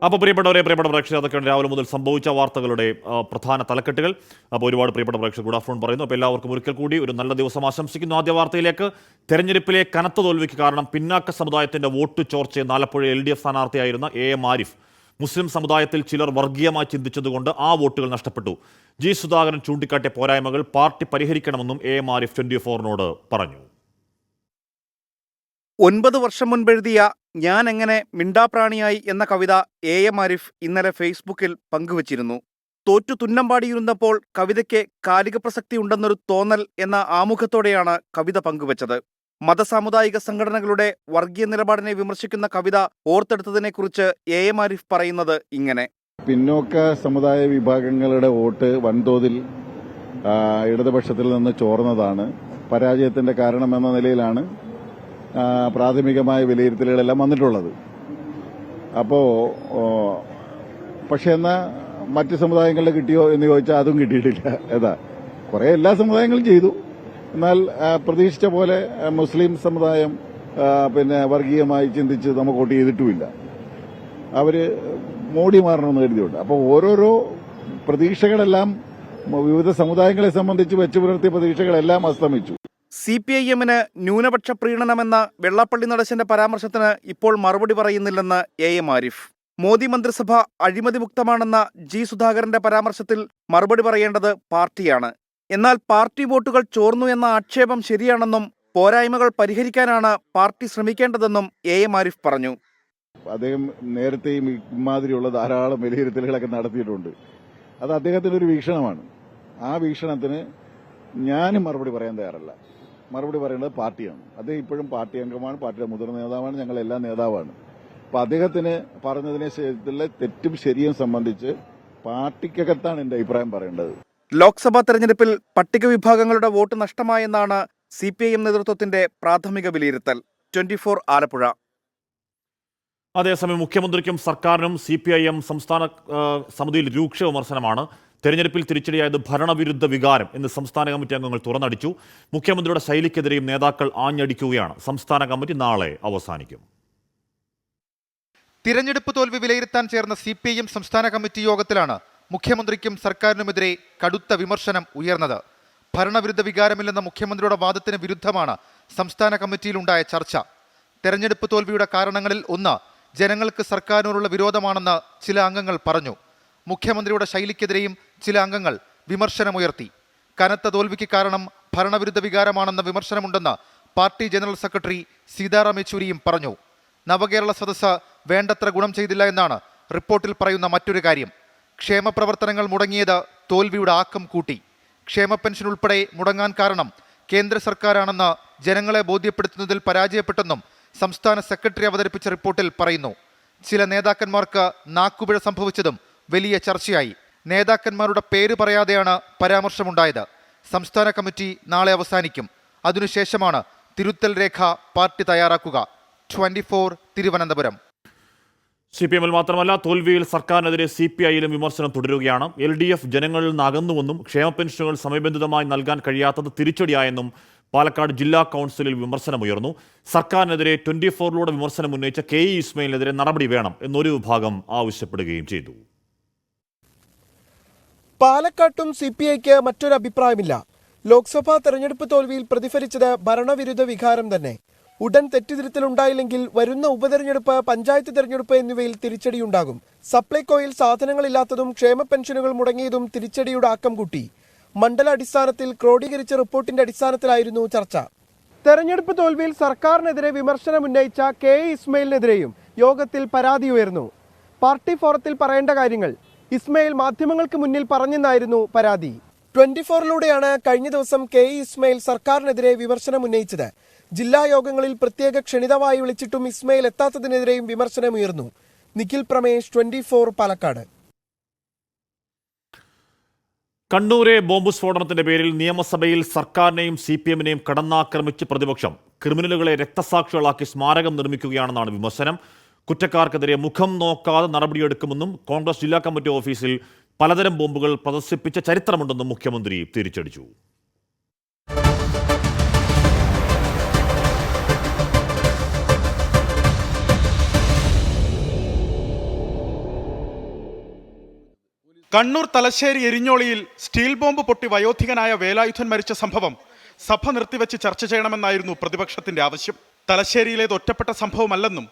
അപ്പോൾ പ്രിയപ്പെട്ട പ്രേക്ഷകർ, അതൊക്കെയാണ് രാവിലെ മുതൽ സംഭവിച്ച വാർത്തകളുടെ പ്രധാന തലക്കെട്ടുകൾ. അപ്പോൾ ഒരുപാട് പ്രിയപ്പെട്ട പ്രേക്ഷകർ ഗുഡ് ആഫ്റ്റർനൂൺ പറയുന്നു. അപ്പോൾ എല്ലാവർക്കും ഒരിക്കൽ കൂടി ഒരു നല്ല ദിവസം ആശംസിക്കുന്നു. ആദ്യ വാർത്തയിലേക്ക്. തെരഞ്ഞെടുപ്പിലെ കനത്ത തോൽവിക്ക് കാരണം പിന്നാക്ക സമുദായത്തിന്റെ വോട്ട് ചോർച്ചയെന്ന് ആലപ്പുഴ LDF സ്ഥാനാർത്ഥിയായിരുന്ന AM ആരിഫ്. മുസ്ലിം സമുദായത്തിൽ ചിലർ വർഗീയമായി ചിന്തിച്ചതുകൊണ്ട് ആ വോട്ടുകൾ നഷ്ടപ്പെട്ടു. G. സുധാകരൻ ചൂണ്ടിക്കാട്ടിയ പോരായ്മകൾ പാർട്ടി പരിഹരിക്കണമെന്നും AM ആരിഫ് 24-നോട് പറഞ്ഞു. 9 വർഷം മുൻപെഴുതിയ ഞാൻ എങ്ങനെ മിണ്ടാപ്രാണിയായി എന്ന കവിത AM ആരിഫ് ഇന്നലെ ഫേസ്ബുക്കിൽ പങ്കുവച്ചിരുന്നു. തോറ്റു തുന്നമ്പാടിയിരുന്നപ്പോൾ കവിതയ്ക്ക് കാലിക പ്രസക്തി ഉണ്ടെന്നൊരു തോന്നൽ എന്ന ആമുഖത്തോടെയാണ് കവിത പങ്കുവച്ചത്. മതസാമുദായിക സംഘടനകളുടെ വർഗീയ നിലപാടിനെ വിമർശിക്കുന്ന കവിത ഓർത്തെടുത്തതിനെക്കുറിച്ച് AM ആരിഫ് പറയുന്നത് ഇങ്ങനെ: പിന്നോക്ക സമുദായ വിഭാഗങ്ങളുടെ വോട്ട് വൻതോതിൽ ഇടതുപക്ഷത്തിൽ നിന്ന് ചോർന്നതാണ് പരാജയത്തിന്റെ കാരണമെന്ന നിലയിലാണ് പ്രാഥമികമായ വിലയിരുത്തലുകളെല്ലാം വന്നിട്ടുള്ളത്. പക്ഷെ എന്നാൽ മറ്റ് സമുദായങ്ങളിൽ കിട്ടിയോ എന്ന് ചോദിച്ചാൽ അതും കിട്ടിയിട്ടില്ല. കുറെ എല്ലാ സമുദായങ്ങളും ചെയ്തു, എന്നാൽ പ്രതീക്ഷിച്ച പോലെ മുസ്ലിം സമുദായം വർഗീയമായി ചിന്തിച്ച് നമുക്ക് വോട്ട് ചെയ്തിട്ടുമില്ല. അവര് മോഡി മാറണമെന്ന് കരുതിയുണ്ട്. അപ്പോൾ ഓരോരോ പ്രതീക്ഷകളെല്ലാം വിവിധ സമുദായങ്ങളെ സംബന്ധിച്ച് വെച്ചു പുലർത്തിയ പ്രതീക്ഷകളെല്ലാം അസ്തമിച്ചു. CPIM-ന് ന്യൂനപക്ഷ പ്രീണനമെന്ന വെള്ളാപ്പള്ളി നടേശന്റെ പരാമർശത്തിന് ഇപ്പോൾ മറുപടി പറയുന്നില്ലെന്ന് AM ആരിഫ്. മോദി മന്ത്രിസഭ അഴിമതിമുക്തമാണെന്ന G. സുധാകരന്റെ പരാമർശത്തിൽ മറുപടി പറയേണ്ടത് പാർട്ടിയാണ്. എന്നാൽ പാർട്ടി വോട്ടുകൾ ചോർന്നു എന്ന ആക്ഷേപം ശരിയാണെന്നും പോരായ്മകൾ പരിഹരിക്കാനാണ് പാർട്ടി ശ്രമിക്കേണ്ടതെന്നും AM ആരിഫ് പറഞ്ഞു. അദ്ദേഹം നേരത്തെയും ഇമാതിരിയുള്ള ധാരാളം വിലയിരുത്തലുകളൊക്കെ നടത്തിയിട്ടുണ്ട്. അത് അദ്ദേഹത്തിന്റെ ഒരു വീക്ഷണമാണ്. ആ വീക്ഷണത്തിന് ഞാനും മറുപടി പറയാൻ തയ്യാറല്ല. മറുപടി പറയേണ്ടത് പാർട്ടിയാണ്. അദ്ദേഹം ഇപ്പോഴും പാർട്ടി അംഗമാണ്, പാർട്ടിയുടെ മുതിർന്ന നേതാവാണ്, ഞങ്ങളെല്ലാം നേതാവാണ്. അപ്പൊ അദ്ദേഹത്തിന് പറഞ്ഞതിനെ തെറ്റും ശരിയും സംബന്ധിച്ച് പാർട്ടിക്കകത്താണ് എന്റെ അഭിപ്രായം പറയേണ്ടത്. ലോക്സഭാ തെരഞ്ഞെടുപ്പിൽ പട്ടിക വിഭാഗങ്ങളുടെ വോട്ട് നഷ്ടമായെന്നാണ് CPIM നേതൃത്വത്തിന്റെ പ്രാഥമിക വിലയിരുത്തൽ. 24 ആലപ്പുഴ. അതേസമയം മുഖ്യമന്ത്രിക്കും സർക്കാരിനും CPIM സംസ്ഥാന സമിതിയിൽ രൂക്ഷ വിമർശനമാണ്. തെരഞ്ഞെടുപ്പിൽ തിരിച്ചടിയായത് ഭരണവിരുദ്ധ വികാരം എന്ന് സംസ്ഥാന കമ്മിറ്റി അംഗങ്ങൾ തുറന്നടിച്ചു. മുഖ്യമന്ത്രിയുടെ ശൈലിക്കെതിരെയും നേതാക്കൾ ആഞ്ഞടിക്കുകയാണ്. സംസ്ഥാന കമ്മിറ്റി നാളെ അവസാനിക്കും. തിരഞ്ഞെടുപ്പ് തോൽവി വിലയിരുത്താൻ ചേർന്ന CPIM സംസ്ഥാന കമ്മിറ്റി യോഗത്തിലാണ് മുഖ്യമന്ത്രിക്കും സർക്കാരിനുമെതിരെ കടുത്ത വിമർശനം ഉയർന്നത്. ഭരണവിരുദ്ധ വികാരമില്ലെന്ന മുഖ്യമന്ത്രിയുടെ വാദത്തിന് വിരുദ്ധമാണ് സംസ്ഥാന കമ്മിറ്റിയിലുണ്ടായ ചർച്ച. തെരഞ്ഞെടുപ്പ് തോൽവിയുടെ കാരണങ്ങളിൽ ഒന്ന് ജനങ്ങൾക്ക് സർക്കാരിനോടുള്ള വിരോധമാണെന്ന് ചില അംഗങ്ങൾ പറഞ്ഞു. മുഖ്യമന്ത്രിയുടെ ശൈലിക്കെതിരെയും ചില അംഗങ്ങൾ വിമർശനമുയർത്തി. കനത്ത തോൽവിക്ക് കാരണം ഭരണവിരുദ്ധ വികാരമാണെന്ന വിമർശനമുണ്ടെന്ന് പാർട്ടി ജനറൽ സെക്രട്ടറി സീതാറാം യെച്ചൂരിയും പറഞ്ഞു. നവകേരള സദസ്സ് വേണ്ടത്ര ഗുണം ചെയ്തില്ല എന്നാണ് റിപ്പോർട്ടിൽ പറയുന്ന മറ്റൊരു കാര്യം. ക്ഷേമപ്രവർത്തനങ്ങൾ മുടങ്ങിയത് തോൽവിയുടെ ആക്കം കൂട്ടി. ക്ഷേമ പെൻഷൻ ഉൾപ്പെടെ മുടങ്ങാൻ കാരണം കേന്ദ്ര സർക്കാരാണെന്ന് ജനങ്ങളെ ബോധ്യപ്പെടുത്തുന്നതിൽ പരാജയപ്പെട്ടെന്നും സംസ്ഥാന സെക്രട്ടറി അവതരിപ്പിച്ച റിപ്പോർട്ടിൽ പറയുന്നു. ചില നേതാക്കന്മാർക്ക് നാക്കുപിഴ സംഭവിച്ചതും വലിയ ചർച്ചയായി. നേതാക്കന്മാരുടെ പേര് പറയാതെയാണ് പരാമർശമുണ്ടായത്. സംസ്ഥാന കമ്മിറ്റി നാളെ അവസാനിക്കും. അതിനുശേഷമാണ് തിരുത്തൽ രേഖ പാർട്ടി തയ്യാറാക്കുക. 24 തിരുവനന്തപുരം. CPM-ൽ മാത്രമല്ല, തോൽവിയിൽ സർക്കാരിനെതിരെ CPI-യിലും വിമർശനം തുടരുകയാണ്. LDF ജനങ്ങളിൽ നിന്ന് അകന്നുവെന്നും ക്ഷേമ പെൻഷനുകൾ സമയബന്ധിതമായി നൽകാൻ കഴിയാത്തത് തിരിച്ചടിയായെന്നും പാലക്കാട് ജില്ലാ കൗൺസിലിൽ വിമർശനമുയർന്നു. സർക്കാരിനെതിരെ 24-ലൂടെ വിമർശനം ഉന്നയിച്ച KE ഇസ്മയിലിനെതിരെ നടപടി വേണം എന്നൊരു വിഭാഗം ആവശ്യപ്പെടുകയും ചെയ്തു. പാലക്കാട്ടും CPIക്ക് മറ്റൊരു അഭിപ്രായമില്ല. ലോക്സഭാ തെരഞ്ഞെടുപ്പ് തോൽവിയിൽ പ്രതിഫലിച്ചത് ഭരണവിരുദ്ധ വികാരം തന്നെ. ഉടൻ തെറ്റിതിരുത്തലുണ്ടായില്ലെങ്കിൽ വരുന്ന ഉപതെരഞ്ഞെടുപ്പ്, പഞ്ചായത്ത് തെരഞ്ഞെടുപ്പ് എന്നിവയിൽ തിരിച്ചടിയുണ്ടാകും. സപ്ലൈകോയിൽ സാധനങ്ങളില്ലാത്തതും ക്ഷേമ പെൻഷനുകൾ മുടങ്ങിയതും തിരിച്ചടിയുടെ ആക്കം കൂട്ടി. മണ്ഡല അടിസ്ഥാനത്തിൽ ക്രോഡീകരിച്ച റിപ്പോർട്ടിന്റെ അടിസ്ഥാനത്തിലായിരുന്നു ചർച്ച. തെരഞ്ഞെടുപ്പ് തോൽവിയിൽ സർക്കാരിനെതിരെ വിമർശനം ഉന്നയിച്ച KE ഇസ്മയിലിനെതിരെയും യോഗത്തിൽ പരാതി ഉയർന്നു. പാർട്ടി ഫോറത്തിൽ പറയേണ്ട കാര്യങ്ങൾ ഇസ്മയിൽ മാധ്യമങ്ങൾക്ക് മുന്നിൽ പറഞ്ഞെന്നായിരുന്നു പരാതി. 24-ലൂടെയാണ് കഴിഞ്ഞ ദിവസം KE ഇസ്മയിൽ സർക്കാരിനെതിരെ വിമർശനം ഉന്നയിച്ചത്. ജില്ലാ യോഗങ്ങളിൽ പ്രത്യേക ക്ഷണിതമായി വിളിച്ചിട്ടും ഇസ്മയിൽ എത്താത്തതിനെതിരെയും വിമർശനമുയർന്നു. നിഖിൽ പ്രമേഷ്, 24 പാലക്കാട്. കണ്ണൂരെ ബോംബ് സ്ഫോടനത്തിന്റെ പേരിൽ നിയമസഭയിൽ സർക്കാരിനെയും CPM-നെയും കടന്നാക്രമിച്ച് പ്രതിപക്ഷം ക്രിമിനലുകളെ രക്തസാക്ഷികളാക്കി സ്മാരകം നിർമ്മിക്കുകയാണെന്നാണ് വിമർശനം. കുറ്റക്കാർക്കെതിരെ മുഖം നോക്കാതെ നടപടിയെടുക്കുമെന്നും കോൺഗ്രസ് ജില്ലാ കമ്മിറ്റി ഓഫീസിൽ പലതരം ബോംബുകൾ പ്രദർശിപ്പിച്ച ചരിത്രമുണ്ടെന്നും മുഖ്യമന്ത്രി തിരിച്ചടിച്ചു. കണ്ണൂർ തലശ്ശേരി എരിഞ്ഞോളിയിൽ സ്റ്റീൽ ബോംബ് പൊട്ടി വയോധികനായ വേലായുധൻ മരിച്ച സംഭവം സഭ നിർത്തിവെച്ച് ചർച്ച ചെയ്യണമെന്നായിരുന്നു പ്രതിപക്ഷത്തിന്റെ ആവശ്യം. തലശ്ശേരിയിലേത് ഒറ്റപ്പെട്ട സംഭവമല്ലെന്നും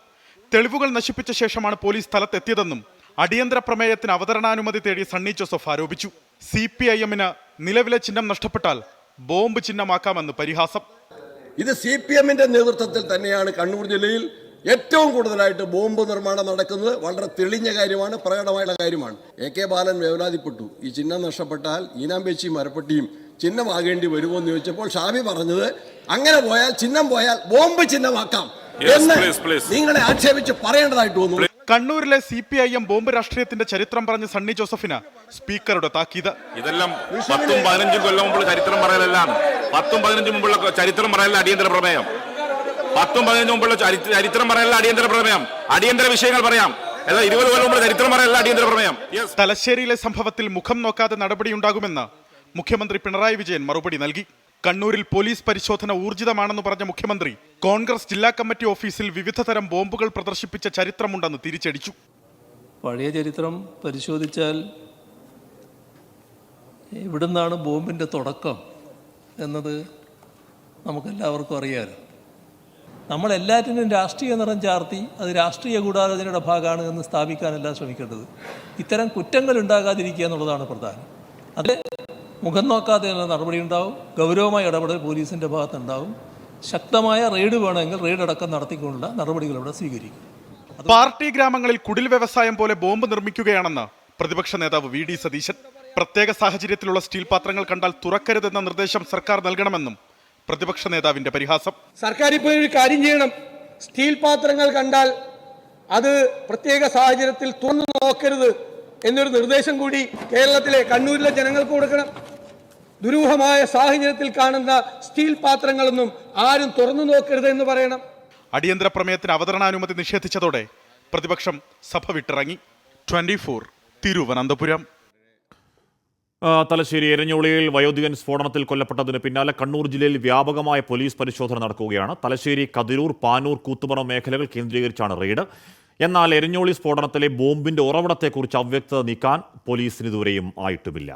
തെളിവുകൾ നശിപ്പിച്ച ശേഷമാണ് പോലീസ് സ്ഥലത്തെത്തിയതെന്നും അടിയന്തര പ്രമേയത്തിന് അവതരണാനുമതി തേടി സണ്ണി ജോസഫ് ആരോപിച്ചു. CPIM-ന് നിലവിലെ ചിഹ്നം നഷ്ടപ്പെട്ടാൽ ബോംബ് ചിഹ്നമാക്കാമെന്ന് പരിഹാസം. ഇത് CPM-ന്റെ നേതൃത്വത്തിൽ തന്നെയാണ് കണ്ണൂർ ജില്ലയിൽ ഏറ്റവും കൂടുതലായിട്ട് ബോംബ് നിർമ്മാണം നടക്കുന്നത്. വളരെ തെളിഞ്ഞ കാര്യമാണ്, പ്രകടമായുള്ള കാര്യമാണ്. AK ബാലൻ വേവലാതിപ്പെട്ടു, ഈ ചിഹ്നം നഷ്ടപ്പെട്ടാൽ ഈനാമ്പേച്ചിയും മരപ്പെട്ടിയും ചിഹ്നമാകേണ്ടി വരുമോ എന്ന് ചോദിച്ചപ്പോൾ ഷാബി പറഞ്ഞത് അങ്ങനെ പോയാൽ ചിഹ്നം പോയാൽ ബോംബ് ചിഹ്നമാക്കാം എന്ന് നിങ്ങളെ ആക്ഷേപിച്ച് പറയേണ്ടതായിട്ട് തോന്നുന്നു. കണ്ണൂരിലെ CPIM ബോംബ് രാഷ്ട്രീയത്തിന്റെ ചരിത്രം പറഞ്ഞ സണ്ണി ജോസഫിന് സ്പീക്കറുടെ താക്കീത്. ഇതെല്ലാം 10-15 കൊല്ലം മുമ്പുള്ള ചരിത്രം പറയലെല്ലാം 10-15 മുമ്പുള്ള ചരിത്രം പറയല അടിയന്തര പ്രമേയം. 10-15 മുമ്പുള്ള ചരിത്രം പറയല അടിയന്തര പ്രമേയം. അടിയന്തര വിഷയങ്ങൾ പറയാം. 20 കൊല്ലം മുമ്പുള്ള ചരിത്രം പറയല അടിയന്തര പ്രമേയം. തലശ്ശേരിയിലെ സംഭവത്തിൽ മുഖം നോക്കാതെ നടപടിയുണ്ടാകുമെന്ന് മുഖ്യമന്ത്രി പിണറായി വിജയൻ മറുപടി നൽകി. കണ്ണൂരിൽ പോലീസ് പരിശോധന ഊർജിതമാണെന്ന് പറഞ്ഞ മുഖ്യമന്ത്രി കോൺഗ്രസ് ജില്ലാ കമ്മിറ്റി ഓഫീസിൽ വിവിധ തരം ബോംബുകൾ പ്രദർശിപ്പിച്ച ചരിത്രമുണ്ടെന്ന് തിരിച്ചടിച്ചു. പഴയ ചരിത്രം പരിശോധിച്ചാൽ എവിടുന്നാണ് ബോംബിൻ്റെ തുടക്കം എന്നത് നമുക്കെല്ലാവർക്കും അറിയാമല്ലോ. നമ്മളെല്ലാറ്റിനും രാഷ്ട്രീയ നിറം ചാർത്തി അത് രാഷ്ട്രീയ ഗൂഢാലോചനയുടെ ഭാഗമാണ് എന്ന് സ്ഥാപിക്കാനല്ല ശ്രമിക്കേണ്ടത്. ഇത്തരം കുറ്റങ്ങൾ ഉണ്ടാകാതിരിക്കുക എന്നുള്ളതാണ് പ്രധാനം. അതിൽ മുഖം നോക്കാതെയുള്ള നടപടി ഉണ്ടാവും. ഗൗരവമായ ഇടപെടൽ പോലീസിൻ്റെ ഭാഗത്തുണ്ടാവും. ശക്തമായ റെയ്ഡ് വേണമെങ്കിൽ റെയ്ഡ് അടക്കം നടത്തിക്കൊണ്ടുള്ള നടപടികൾ ഇവിടെ സ്വീകരിക്കും. പാർട്ടി ഗ്രാമങ്ങളിൽ കുടിൽ വ്യവസായം പോലെ ബോംബ് നിർമ്മിക്കുകയാണെന്ന് പ്രതിപക്ഷ നേതാവ് VD സതീശൻ. പ്രത്യേക സാഹചര്യത്തിലുള്ള സ്റ്റീൽ പാത്രങ്ങൾ കണ്ടാൽ തുറക്കരുതെന്ന നിർദ്ദേശം സർക്കാർ നൽകണമെന്നും പ്രതിപക്ഷ നേതാവിന്റെ പരിഹാസം. സർക്കാർ ഇപ്പോൾ ഒരു കാര്യം ചെയ്യണം. സ്റ്റീൽ പാത്രങ്ങൾ കണ്ടാൽ അത് പ്രത്യേക സാഹചര്യത്തിൽ തുറന്നു നോക്കരുത് എന്നൊരു നിർദ്ദേശം കൂടി കേരളത്തിലെ കണ്ണൂരിലെ ജനങ്ങൾക്ക് കൊടുക്കണം. ദുരൂഹമായ സാഹചര്യത്തിൽ കാണുന്ന സ്റ്റീൽ പാത്രങ്ങളൊന്നും ആരും തുറന്നു നോക്കരുത് എന്ന് പറയണം. അടിയന്തര പ്രമേയത്തിന് അവതരണാനുമതി നിഷേധിച്ചതോടെ പ്രതിപക്ഷം സഭ വിട്ടിറങ്ങി. 24 തിരുവനന്തപുരം. തലശ്ശേരി എരഞ്ഞോളിയിൽ വയോധികൻ സ്ഫോടനത്തിൽ കൊല്ലപ്പെട്ടതിന് പിന്നാലെ കണ്ണൂർ ജില്ലയിൽ വ്യാപകമായ പോലീസ് പരിശോധന നടക്കുകയാണ്. തലശ്ശേരി, കതിരൂർ, പാനൂർ, കൂത്തുപറമ്പ് മേഖലകൾ കേന്ദ്രീകരിച്ചാണ് റെയ്ഡ്. എന്നാൽ എരഞ്ഞോളി സ്ഫോടനത്തിലെ ബോംബിന്റെ ഉറവിടത്തെക്കുറിച്ച് അവ്യക്തത നീക്കാൻ പോലീസിന് ഇതുവരെയും ആയിട്ടുമില്ല.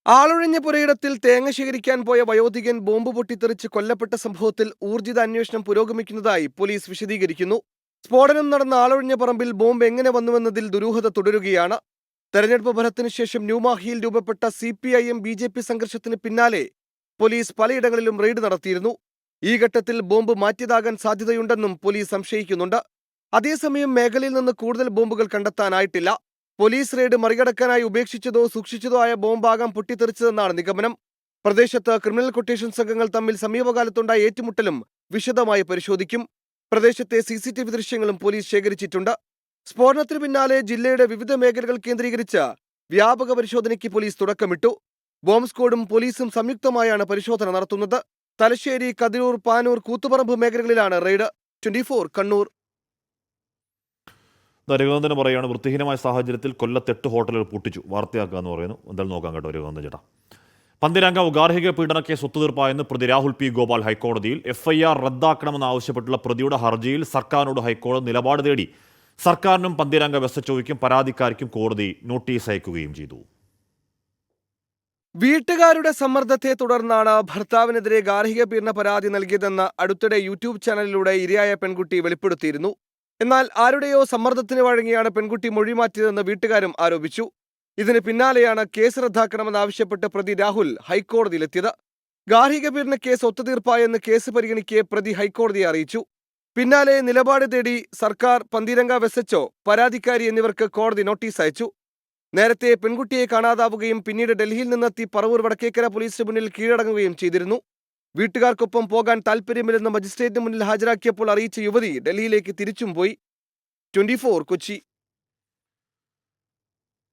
ആളൊഴിഞ്ഞ പുരയിടത്തിൽ തേങ്ങ ശേഖരിക്കാൻ പോയ വയോധികൻ ബോംബ് പൊട്ടിത്തെറിച്ച് കൊല്ലപ്പെട്ട സംഭവത്തിൽ ഊർജിത അന്വേഷണം പുരോഗമിക്കുന്നതായി പോലീസ് വിശദീകരിക്കുന്നു. സ്ഫോടനം നടന്ന ആളൊഴിഞ്ഞ പറമ്പിൽ ബോംബ് എങ്ങനെ വന്നുവെന്നതിൽ ദുരൂഹത തുടരുകയാണ്. തെരഞ്ഞെടുപ്പ് ഫലത്തിനു ശേഷം ന്യൂമാഹിയിൽ രൂപപ്പെട്ട CPIM-BJP സംഘർഷത്തിന് പിന്നാലെ പോലീസ് പലയിടങ്ങളിലും റെയ്ഡ് നടത്തിയിരുന്നു. ഈ ഘട്ടത്തിൽ ബോംബ് മാറ്റിയതാകാൻ സാധ്യതയുണ്ടെന്നും പോലീസ് സംശയിക്കുന്നുണ്ട്. അതേസമയം മേഖലയിൽ നിന്ന് കൂടുതൽ ബോംബുകൾ കണ്ടെത്താനായിട്ടില്ല. പോലീസ് റെയ്ഡ് മറികടക്കാനായി ഉപേക്ഷിച്ചതോ സൂക്ഷിച്ചതോ ആയ ബോംബാകാം പൊട്ടിത്തെറിച്ചതെന്നാണ് നിഗമനം. പ്രദേശത്ത് ക്രിമിനൽ കൊട്ടേഷൻ സംഘങ്ങൾ തമ്മിൽ സമീപകാലത്തുണ്ടായ ഏറ്റുമുട്ടലും വിശദമായി പരിശോധിക്കും. പ്രദേശത്തെ CCTV ദൃശ്യങ്ങളും പോലീസ് ശേഖരിച്ചിട്ടുണ്ട്. സ്ഫോടനത്തിന് പിന്നാലെ ജില്ലയുടെ വിവിധ മേഖലകൾ കേന്ദ്രീകരിച്ച് വ്യാപക പരിശോധനയ്ക്ക് പോലീസ് തുടക്കമിട്ടു. ബോംബ് സ്ക്വാഡും പോലീസും സംയുക്തമായാണ് പരിശോധന നടത്തുന്നത്. തലശ്ശേരി, കതിരൂർ, പാനൂർ, കൂത്തുപറമ്പ് മേഖലകളിലാണ് റെയ്ഡ്. 24 കണ്ണൂർ. രഘുനന്ദന് പറയുകയാണ്, വൃത്തിഹീനമായ സാഹചര്യത്തിൽ കൊല്ലത്ത് 8 ഹോട്ടലുകൾ പൂട്ടിച്ചു, വാർത്തയാക്കുക എന്ന് പറയുന്നു. എന്തായാലും നോക്കാം കേട്ടോ രഘുനന്ദൻ ചേട്ടാ. പന്തിരാങ്കാവ് ഗാർഹിക പീഡന കേസ് ഒത്തുതീർപ്പായെന്ന് പ്രതി രാഹുൽ P. ഗോപാൽ ഹൈക്കോടതിയിൽ. FIR റദ്ദാക്കണമെന്നാവശ്യപ്പെട്ടുള്ള പ്രതിയുടെ ഹർജിയിൽ സർക്കാരിനോട് ഹൈക്കോടതി നിലപാട് തേടി. സർക്കാരിനും പന്തിരാങ്കാവ് SHOയ്ക്കും പരാതിക്കാരിക്കും കോടതി നോട്ടീസ് അയക്കുകയും ചെയ്തു. വീട്ടുകാരുടെ സമ്മർദ്ദത്തെ തുടർന്നാണ് ഭർത്താവിനെതിരെ ഗാർഹിക പീഡന പരാതി നൽകിയതെന്ന് അടുത്തിടെ യൂട്യൂബ് ചാനലിലൂടെ ഇരയായ പെൺകുട്ടി വെളിപ്പെടുത്തിയിരുന്നു. എന്നാൽ ആരുടെയോ സമ്മർദ്ദത്തിന് വഴങ്ങിയാണ് പെൺകുട്ടി മൊഴിമാറ്റിയതെന്ന് വീട്ടുകാരും ആരോപിച്ചു. ഇതിന് പിന്നാലെയാണ് കേസ് റദ്ദാക്കണമെന്നാവശ്യപ്പെട്ട് പ്രതി രാഹുൽ ഹൈക്കോടതിയിലെത്തിയത്. ഗാർഹിക പീഡന കേസ് ഒത്തുതീർപ്പായെന്ന് കേസ് പരിഗണിക്കെ പ്രതി ഹൈക്കോടതിയെ അറിയിച്ചു. പിന്നാലെ നിലപാട് തേടി സർക്കാർ, പന്തീരങ്കാവ് SHO, പരാതിക്കാരി എന്നിവർക്ക് കോടതി നോട്ടീസ് അയച്ചു. നേരത്തെ പെൺകുട്ടിയെ കാണാതാവുകയും പിന്നീട് ഡൽഹിയിൽ നിന്നെത്തി പറവൂർ വടക്കേക്കര പോലീസിന് മുന്നിൽ കീഴടങ്ങുകയും ചെയ്തിരുന്നു. വീട്ടുകാർക്കൊപ്പം പോകാൻ താൽപ്പര്യമില്ലെന്ന് മജിസ്ട്രേറ്റിന് മുന്നിൽ ഹാജരാക്കിയപ്പോൾ അറിയിച്ച യുവതി ഡൽഹിയിലേക്ക് തിരിച്ചും പോയി. 24 കൊച്ചി.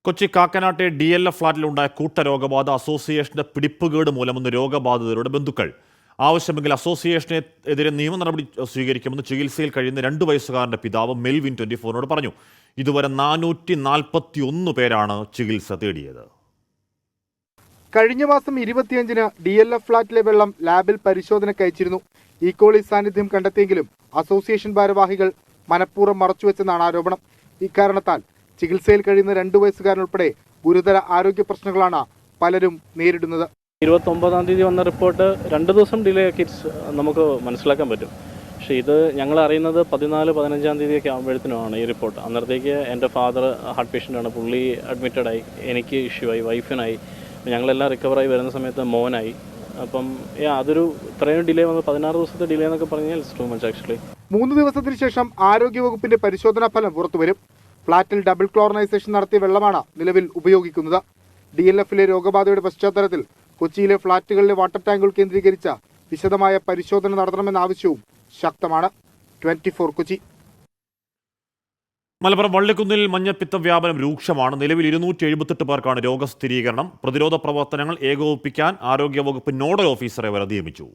കൊച്ചി കാക്കനാട്ടെ DLF ഫ്ളാറ്റിലുണ്ടായ കൂട്ടരോഗബാധ അസോസിയേഷന്റെ പിടിപ്പുകേട് മൂലമെന്ന് രോഗബാധിതരുടെ ബന്ധുക്കൾ. ആവശ്യമെങ്കിൽ അസോസിയേഷനെതിരെ നിയമ നടപടി സ്വീകരിക്കുമെന്ന് ചികിത്സയിൽ കഴിയുന്ന 2 വയസ്സുകാരന്റെ പിതാവ് മെൽവിൻ 24നോട് പറഞ്ഞു. ഇതുവരെ 441 പേരാണ് ചികിത്സ തേടിയത്. കഴിഞ്ഞ മാസം 25-ന് DLF ഫ്ളാറ്റിലെ വെള്ളം ലാബിൽ പരിശോധനയ്ക്ക് അയച്ചിരുന്നു. ഈക്കോളി സാന്നിധ്യം കണ്ടെത്തിയെങ്കിലും അസോസിയേഷൻ ഭാരവാഹികൾ മനഃപൂർവ്വം മറച്ചുവെച്ചെന്നാണ് ആരോപണം. ഇക്കാരണത്താൽ ചികിത്സയിൽ കഴിയുന്ന 2 വയസ്സുകാരനുൾപ്പെടെ ഗുരുതര ആരോഗ്യ പ്രശ്നങ്ങളാണ് പലരും നേരിടുന്നത്. 29-ാം തീയതി വന്ന റിപ്പോർട്ട് 2 ദിവസം ഡിലേ ആക്കി നമുക്ക് മനസ്സിലാക്കാൻ പറ്റും. പക്ഷേ ഇത് ഞങ്ങൾ അറിയുന്നത് 14-15-ാം തീയതിയൊക്കെ ആകുമ്പോഴത്തേനുമാണ് ഈ റിപ്പോർട്ട്. അന്നേരത്തേക്ക് എൻ്റെ ഫാദർ ഹാർട്ട് പേഷ്യൻ്റാണ്, പുള്ളി അഡ്മിറ്റഡായി, എനിക്ക് ഇഷ്യൂ ആയി, വൈഫിനായി, ഞങ്ങളെല്ലാം റിക്കവറായി വരുന്ന സമയത്ത് മോനായി. അപ്പം അതൊരു ഇത്രയും ഡിലേ വന്ന് 16 ദിവസത്തെ ഡിലേ എന്നൊക്കെ പറഞ്ഞാൽ ഇറ്റ്സ് ടു മച്ച് ആക്ച്വലി. 3 ദിവസത്തിന് ശേഷം ആരോഗ്യവകുപ്പിന്റെ പരിശോധനാ ഫലം പുറത്തുവരും. ഫ്ളാറ്റിൽ ഡബിൾ ക്ലോറിനൈസേഷൻ നടത്തിയ വെള്ളമാണ് നിലവിൽ ഉപയോഗിക്കുന്നത്. DLFലെ രോഗബാധയുടെ പശ്ചാത്തലത്തിൽ കൊച്ചിയിലെ ഫ്ളാറ്റുകളിലെ വാട്ടർ ടാങ്കുകൾ കേന്ദ്രീകരിച്ച വിശദമായ പരിശോധന നടത്തണമെന്ന ആവശ്യവും ശക്തമാണ്. 24 കൊച്ചി. മലപ്പുറം വള്ളിക്കുന്നിൽ മഞ്ഞപ്പിത്ത വ്യാപനം രൂക്ഷമാണ്. നിലവിൽ 278 പേർക്കാണ് രോഗസ്ഥിരീകരണം. പ്രതിരോധ പ്രവർത്തനങ്ങൾ ഏകോപിപ്പിക്കാൻ ആരോഗ്യവകുപ്പ് നോഡൽ ഓഫീസറെ വരെ നിയമിച്ചു.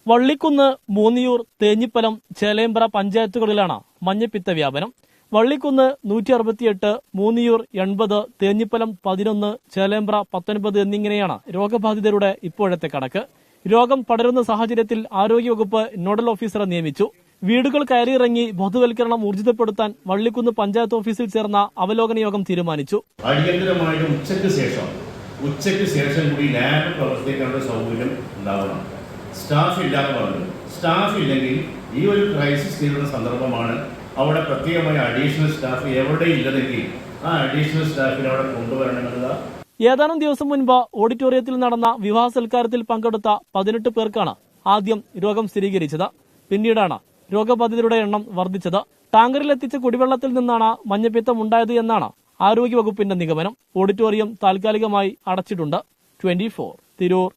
വള്ളിക്കുന്ന്, മൂന്നിയൂർ, തേഞ്ഞിപ്പലം, ചേലേമ്പ്ര പഞ്ചായത്തുകളിലാണ് മഞ്ഞപ്പിത്ത വ്യാപനം. വള്ളിക്കുന്ന് 168, മൂന്നിയൂർ 80, തേഞ്ഞിപ്പലം 11, ചേലേമ്പ്ര 19 എന്നിങ്ങനെയാണ് രോഗബാധിതരുടെ ഇപ്പോഴത്തെ കണക്ക്. രോഗം പടരുന്ന സാഹചര്യത്തിൽ ആരോഗ്യവകുപ്പ് നോഡൽ ഓഫീസറെ നിയമിച്ചു. വീടുകൾ കയറിയിറങ്ങി ബോധവൽക്കരണം ഊർജിതപ്പെടുത്താൻ വള്ളിക്കുന്ന് പഞ്ചായത്ത് ഓഫീസിൽ ചേർന്ന അവലോകന യോഗം തീരുമാനിച്ചു. അടിയന്തരമായിട്ട് ഉച്ചയ്ക്ക് ശേഷം കൂടി ലാബ് പ്രവർത്തിക്കാനുള്ള സൗകര്യം ഉണ്ടാവണം. സ്റ്റാഫ് ഇല്ലാതെ പറഞ്ഞു. സ്റ്റാഫ് ഇല്ലെങ്കിൽ ഈ ഒരു ക്രൈസിസ് നേരിടുന്ന സന്ദർഭമാണ്. അവിടെ പ്രത്യേകമായ അഡീഷണൽ സ്റ്റാഫ് എവിടെ ഇല്ലതെങ്കിൽ ആ അഡീഷണൽ സ്റ്റാഫിനെ അവിടെ കൊണ്ടുവരണമെന്നത്. ഏതാനും ദിവസം മുൻപ് ഓഡിറ്റോറിയത്തിൽ നടന്ന വിവാഹ സൽക്കാരത്തിൽ പങ്കെടുത്ത 18 പേർക്കാണ് ആദ്യം രോഗം സ്ഥിരീകരിച്ചത്. പിന്നീടാണ് രോഗബാധിതരുടെ എണ്ണം വർദ്ധിച്ചത്. ടാങ്കറിലെത്തിച്ച കുടിവെള്ളത്തിൽ നിന്നാണ് മഞ്ഞപ്പിത്തം ഉണ്ടായത് എന്നാണ് ആരോഗ്യവകുപ്പിന്റെ നിഗമനം. ഓഡിറ്റോറിയം താൽക്കാലികമായി അടച്ചിട്ടുണ്ട്. 24 തിരൂർ.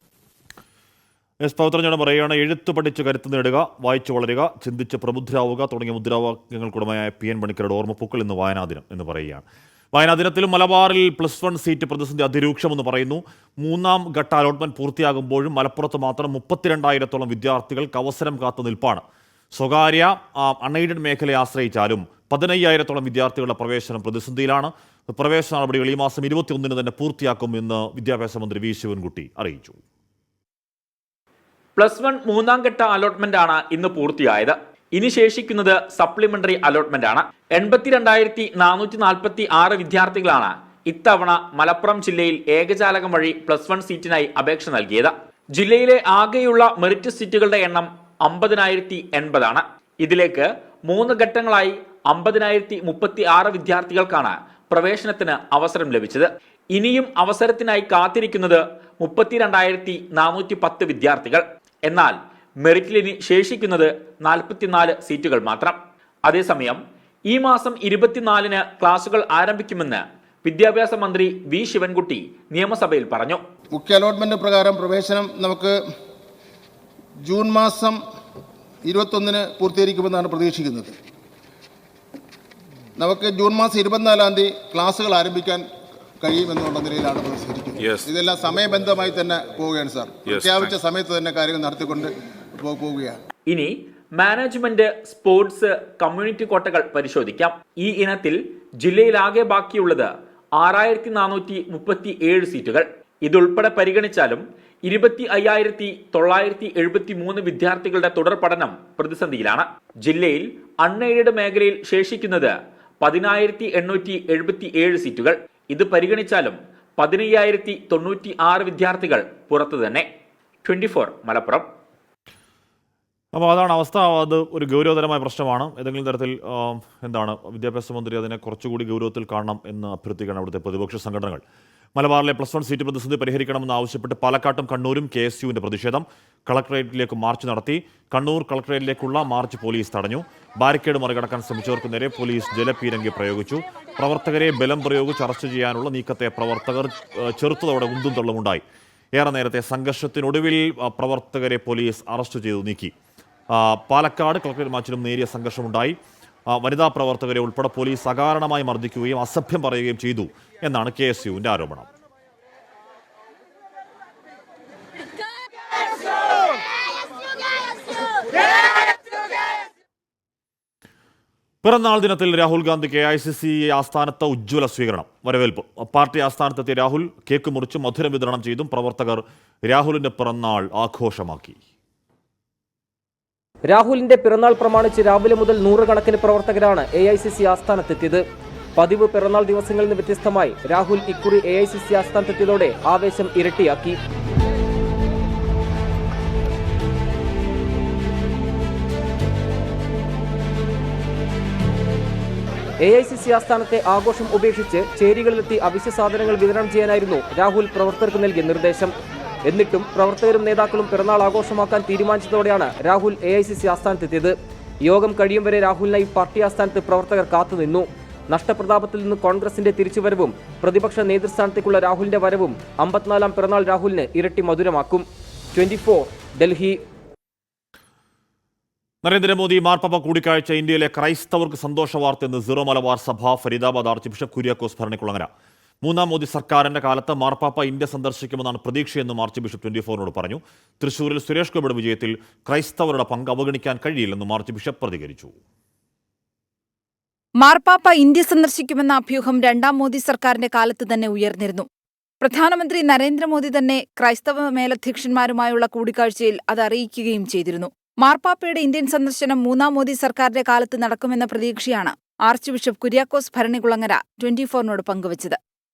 എസ് പവിത്രഞ്ഞോട് പറയുകയാണ്, എഴുത്ത് പഠിച്ച് കരുത്ത് നേടുക, വായിച്ചു വളരുക, ചിന്തിച്ച് പ്രബുദ്ധരാവുക തുടങ്ങിയ മുദ്രാവാക്യങ്ങൾക്കുടമയായ PN പണിക്കരുടെ ഓർമ്മപ്പൂക്കൾ ഇന്ന് വായനാദിനം എന്ന് പറയുകയാണ്. വായനാദിനത്തിലും മലബാറിൽ +1 സീറ്റ് പ്രതിസന്ധി അതിരൂക്ഷമെന്ന് പറയുന്നു. 3ാം ഘട്ട അലോട്ട്മെന്റ് പൂർത്തിയാകുമ്പോഴും മലപ്പുറത്ത് മാത്രം 32,000-ഓളം വിദ്യാർത്ഥികൾക്ക് അവസരം കാത്തു നിൽപ്പാണ്. സ്വകാര്യ അൺഎയ്ഡഡ് മേഖലയെ ആശ്രയിച്ചാലും 15,000-ഓളം വിദ്യാർത്ഥികളുടെ പ്രവേശനം പ്രതിസന്ധിയിലാണ്. പ്രവേശന നടപടികൾ ഈ മാസം 21-ന് തന്നെ പൂർത്തിയാക്കുമെന്ന് വിദ്യാഭ്യാസ മന്ത്രി വി ശിവൻകുട്ടി അറിയിച്ചു. +1 3ാം ഘട്ട അലോട്ട്മെന്റ് ആണ് ഇന്ന് പൂർത്തിയായത്. ഇനി ശേഷിക്കുന്നത് സപ്ലിമെന്ററി അലോട്ട്മെന്റ് ആണ്. 82,446 വിദ്യാർത്ഥികളാണ് ഇത്തവണ മലപ്പുറം ജില്ലയിൽ ഏകജാലകം വഴി +1 സീറ്റിനായി അപേക്ഷ നൽകിയത്. ജില്ലയിലെ ആകെയുള്ള മെറിറ്റ് സീറ്റുകളുടെ എണ്ണം 50,080 ആണ്. ഇതിലേക്ക് 3 ഘട്ടങ്ങളായി 50,036 വിദ്യാർത്ഥികൾക്കാണ് പ്രവേശനത്തിന് അവസരം ലഭിച്ചത്. ഇനിയും അവസരത്തിനായി കാത്തിരിക്കുന്നത് 32,410 വിദ്യാർത്ഥികൾ. എന്നാൽ മെറിറ്റിലിനി ശേഷിക്കുന്നത് 44 സീറ്റുകൾ മാത്രം. അതേസമയം ഈ മാസം 24-ന് ക്ലാസുകൾ ആരംഭിക്കുമെന്ന് വിദ്യാഭ്യാസ മന്ത്രി വി ശിവൻകുട്ടി നിയമസഭയിൽ പറഞ്ഞു. മുഖ്യ അലോട്ട്മെന്റ് പ്രകാരം പ്രവേശനം നമുക്ക് ജൂൺ മാസം 21-ന് പൂർത്തീകരിക്കുമെന്നാണ് പ്രതീക്ഷിക്കുന്നത്. നമുക്ക് ജൂൺ മാസം 24-ാം തീയതി ക്ലാസുകൾ ആരംഭിക്കാൻ കഴിയുമെന്നുള്ള നിലയിലാണ് പ്രതീക്ഷിച്ചിരിക്കുന്നത്. ഇതെല്ലാം സമയബന്ധമായി തന്നെ പോവുകയാണ് സാർ. പ്രഖ്യാപിച്ച സമയത്ത് തന്നെ കാര്യങ്ങൾ നടത്തിക്കൊണ്ട് പോവുകയാണ്. ഇനി മാനേജ്മെന്റ്, സ്പോർട്സ്, കമ്മ്യൂണിറ്റി കോട്ടകൾ പരിശോധിക്കാം. ഈ ഇനത്തിൽ ജില്ലയിലാകെ ബാക്കിയുള്ളത് 6,437 സീറ്റുകൾ. ഇതുൾപ്പെടെ പരിഗണിച്ചാലും 25,973 വിദ്യാർത്ഥികളുടെ തുടർ പഠനം പ്രതിസന്ധിയിലാണ്. ജില്ലയിൽ അൺഎയ്ഡഡ് മേഖലയിൽ ശേഷിക്കുന്നത് 10,877 സീറ്റുകൾ. ഇത് പരിഗണിച്ചാലും 15,096 വിദ്യാർത്ഥികൾ പുറത്തു തന്നെ. 24 മലപ്പുറം. അപ്പോൾ അതാണ് അവസ്ഥ. അത് ഒരു ഗൗരവതരമായ പ്രശ്നമാണ്. ഏതെങ്കിലും തരത്തിൽ വിദ്യാഭ്യാസ മന്ത്രി അതിനെ കുറച്ചുകൂടി ഗൗരവത്തിൽ കാണണം എന്ന് അഭ്യർത്ഥിക്കണം അവിടുത്തെ പ്രതിപക്ഷ സംഘടനകൾ. മലബാറിലെ +1 സീറ്റ് പ്രതിസന്ധി പരിഹരിക്കണമെന്ന് ആവശ്യപ്പെട്ട് പാലക്കാട്ടും കണ്ണൂരും KSUവിന്റെ പ്രതിഷേധം. കളക്ടറേറ്റിലേക്ക് മാർച്ച് നടത്തി. കണ്ണൂർ കളക്ടറേറ്റിലേക്കുള്ള മാർച്ച് പോലീസ് തടഞ്ഞു. ബാരിക്കേഡ് മറികടക്കാൻ ശ്രമിച്ചവർക്ക് നേരെ പോലീസ് ജലപീരങ്കി പ്രയോഗിച്ചു. പ്രവർത്തകരെ ബലം പ്രയോഗിച്ച് അറസ്റ്റ് ചെയ്യാനുള്ള നീക്കത്തെ പ്രവർത്തകർ ചെറുത്തതോടെ ഉന്തും തള്ളുമുണ്ടായി. ഏറെ നേരത്തെ സംഘർഷത്തിനൊടുവിൽ പ്രവർത്തകരെ പോലീസ് അറസ്റ്റ് ചെയ്തു നീക്കി. പാലക്കാട് കളക്ടറേറ്റ് മാർച്ചിലും നേരിയ സംഘർഷമുണ്ടായി. വനിതാ പ്രവർത്തകരെ ഉൾപ്പെടെ പോലീസ് അകാരണമായി മർദ്ദിക്കുകയും അസഭ്യം പറയുകയും ചെയ്തു എന്നാണ് KSUവിന്റെ ആരോപണം. പിറന്നാൾ ദിനത്തിൽ രാഹുൽ ഗാന്ധിക്ക് AICC ആസ്ഥാനത്ത് ഉജ്ജ്വല സ്വീകരണം, വരവേൽപ്പ്. പാർട്ടി ആസ്ഥാനത്തെത്തിയ രാഹുൽ കേക്ക് മുറിച്ച് മധുരം വിതരണം ചെയ്തും പ്രവർത്തകർ രാഹുലിന്റെ പിറന്നാൾ ആഘോഷമാക്കി. രാഹുലിന്റെ പിറന്നാൾ പ്രമാണിച്ച് രാവിലെ മുതൽ നൂറുകണക്കിന് പ്രവർത്തകരാണ് AICC ആസ്ഥാനത്തെത്തിയത്. പതിവ് പിറന്നാൾ ദിവസങ്ങളിൽ നിന്ന് വ്യത്യസ്തമായി രാഹുൽ ഇക്കുറി AICC ആസ്ഥാനത്തെത്തിയതോടെ ആവേശം ഇരട്ടിയാക്കി. AICC ആസ്ഥാനത്തെ ആഘോഷം ഉപേക്ഷിച്ച് ചേരികളിലെത്തി അവശ്യ സാധനങ്ങൾ വിതരണം ചെയ്യാനായിരുന്നു രാഹുൽ പ്രവർത്തകർക്ക് നൽകിയ നിർദ്ദേശം. എന്നിട്ടും പ്രവർത്തകരും നേതാക്കളും പിറന്നാൾ ആഘോഷമാക്കാൻ തീരുമാനിച്ചതോടെയാണ് രാഹുൽ AICC ആസ്ഥാനത്തെത്തിയത്. യോഗം കഴിയും വരെ രാഹുലിനായി പാർട്ടി ആസ്ഥാനത്ത് പ്രവർത്തകർ കാത്തുനിന്നു. നഷ്ടപ്രതാപത്തിൽ നിന്ന് കോൺഗ്രസിന്റെ തിരിച്ചുവരവും പ്രതിപക്ഷ നേതൃസ്ഥാനത്തേക്കുള്ള രാഹുലിന്റെ വരവും 54ാം പിറന്നാൾ രാഹുലിന് ഇരട്ടി മധുരമാക്കും. 24 ഡൽഹി. നരേന്ദ്രമോദി മാർപ്പാപ്പ കൂടിക്കാഴ്ച ഇന്ത്യയിലെ ക്രൈസ്തവർക്ക് സന്തോഷ വാർത്തയെന്ന് സീറോ മലബാർ സഭ ഫരീദാബാദ് ആർച്ച് ബിഷപ്പ് കുര്യാക്കോസ് ഭരണിക്കുളങ്ങര. മൂന്നാം മോദി സർക്കാരിന്റെ കാലത്ത് മാർപ്പാപ്പ ഇന്ത്യ സന്ദർശിക്കുമെന്നാണ് പ്രതീക്ഷയെന്നും ആർച്ച് ബിഷപ്പ് 24നോട് പറഞ്ഞു. തൃശൂരിൽ സുരേഷ് ഗോപിയുടെ വിജയത്തിൽ ക്രൈസ്തവരുടെ പങ്ക് അവഗണിക്കാൻ കഴിയില്ലെന്നും ആർച്ച് ബിഷപ്പ് പ്രതികരിച്ചു. മാർപ്പാപ്പ ഇന്ത്യ സന്ദർശിക്കുമെന്ന അഭ്യൂഹം രണ്ടാം മോദി സർക്കാരിന്റെ കാലത്ത് തന്നെ ഉയർന്നിരുന്നു. പ്രധാനമന്ത്രി നരേന്ദ്രമോദി തന്നെ ക്രൈസ്തവ മേലധ്യക്ഷന്മാരുമായുള്ള കൂടിക്കാഴ്ചയിൽ അത് അറിയിക്കുകയും ചെയ്തിരുന്നു. മാർപ്പാപ്പയുടെ ഇന്ത്യൻ സന്ദർശനം മൂന്നാം മോദി സർക്കാരിന്റെ കാലത്ത് നടക്കുമെന്ന പ്രതീക്ഷയാണ് ആർച്ച് ബിഷപ്പ് കുര്യാക്കോസ് ഭരണികുളങ്ങര 24നോട് പങ്കുവച്ചത്.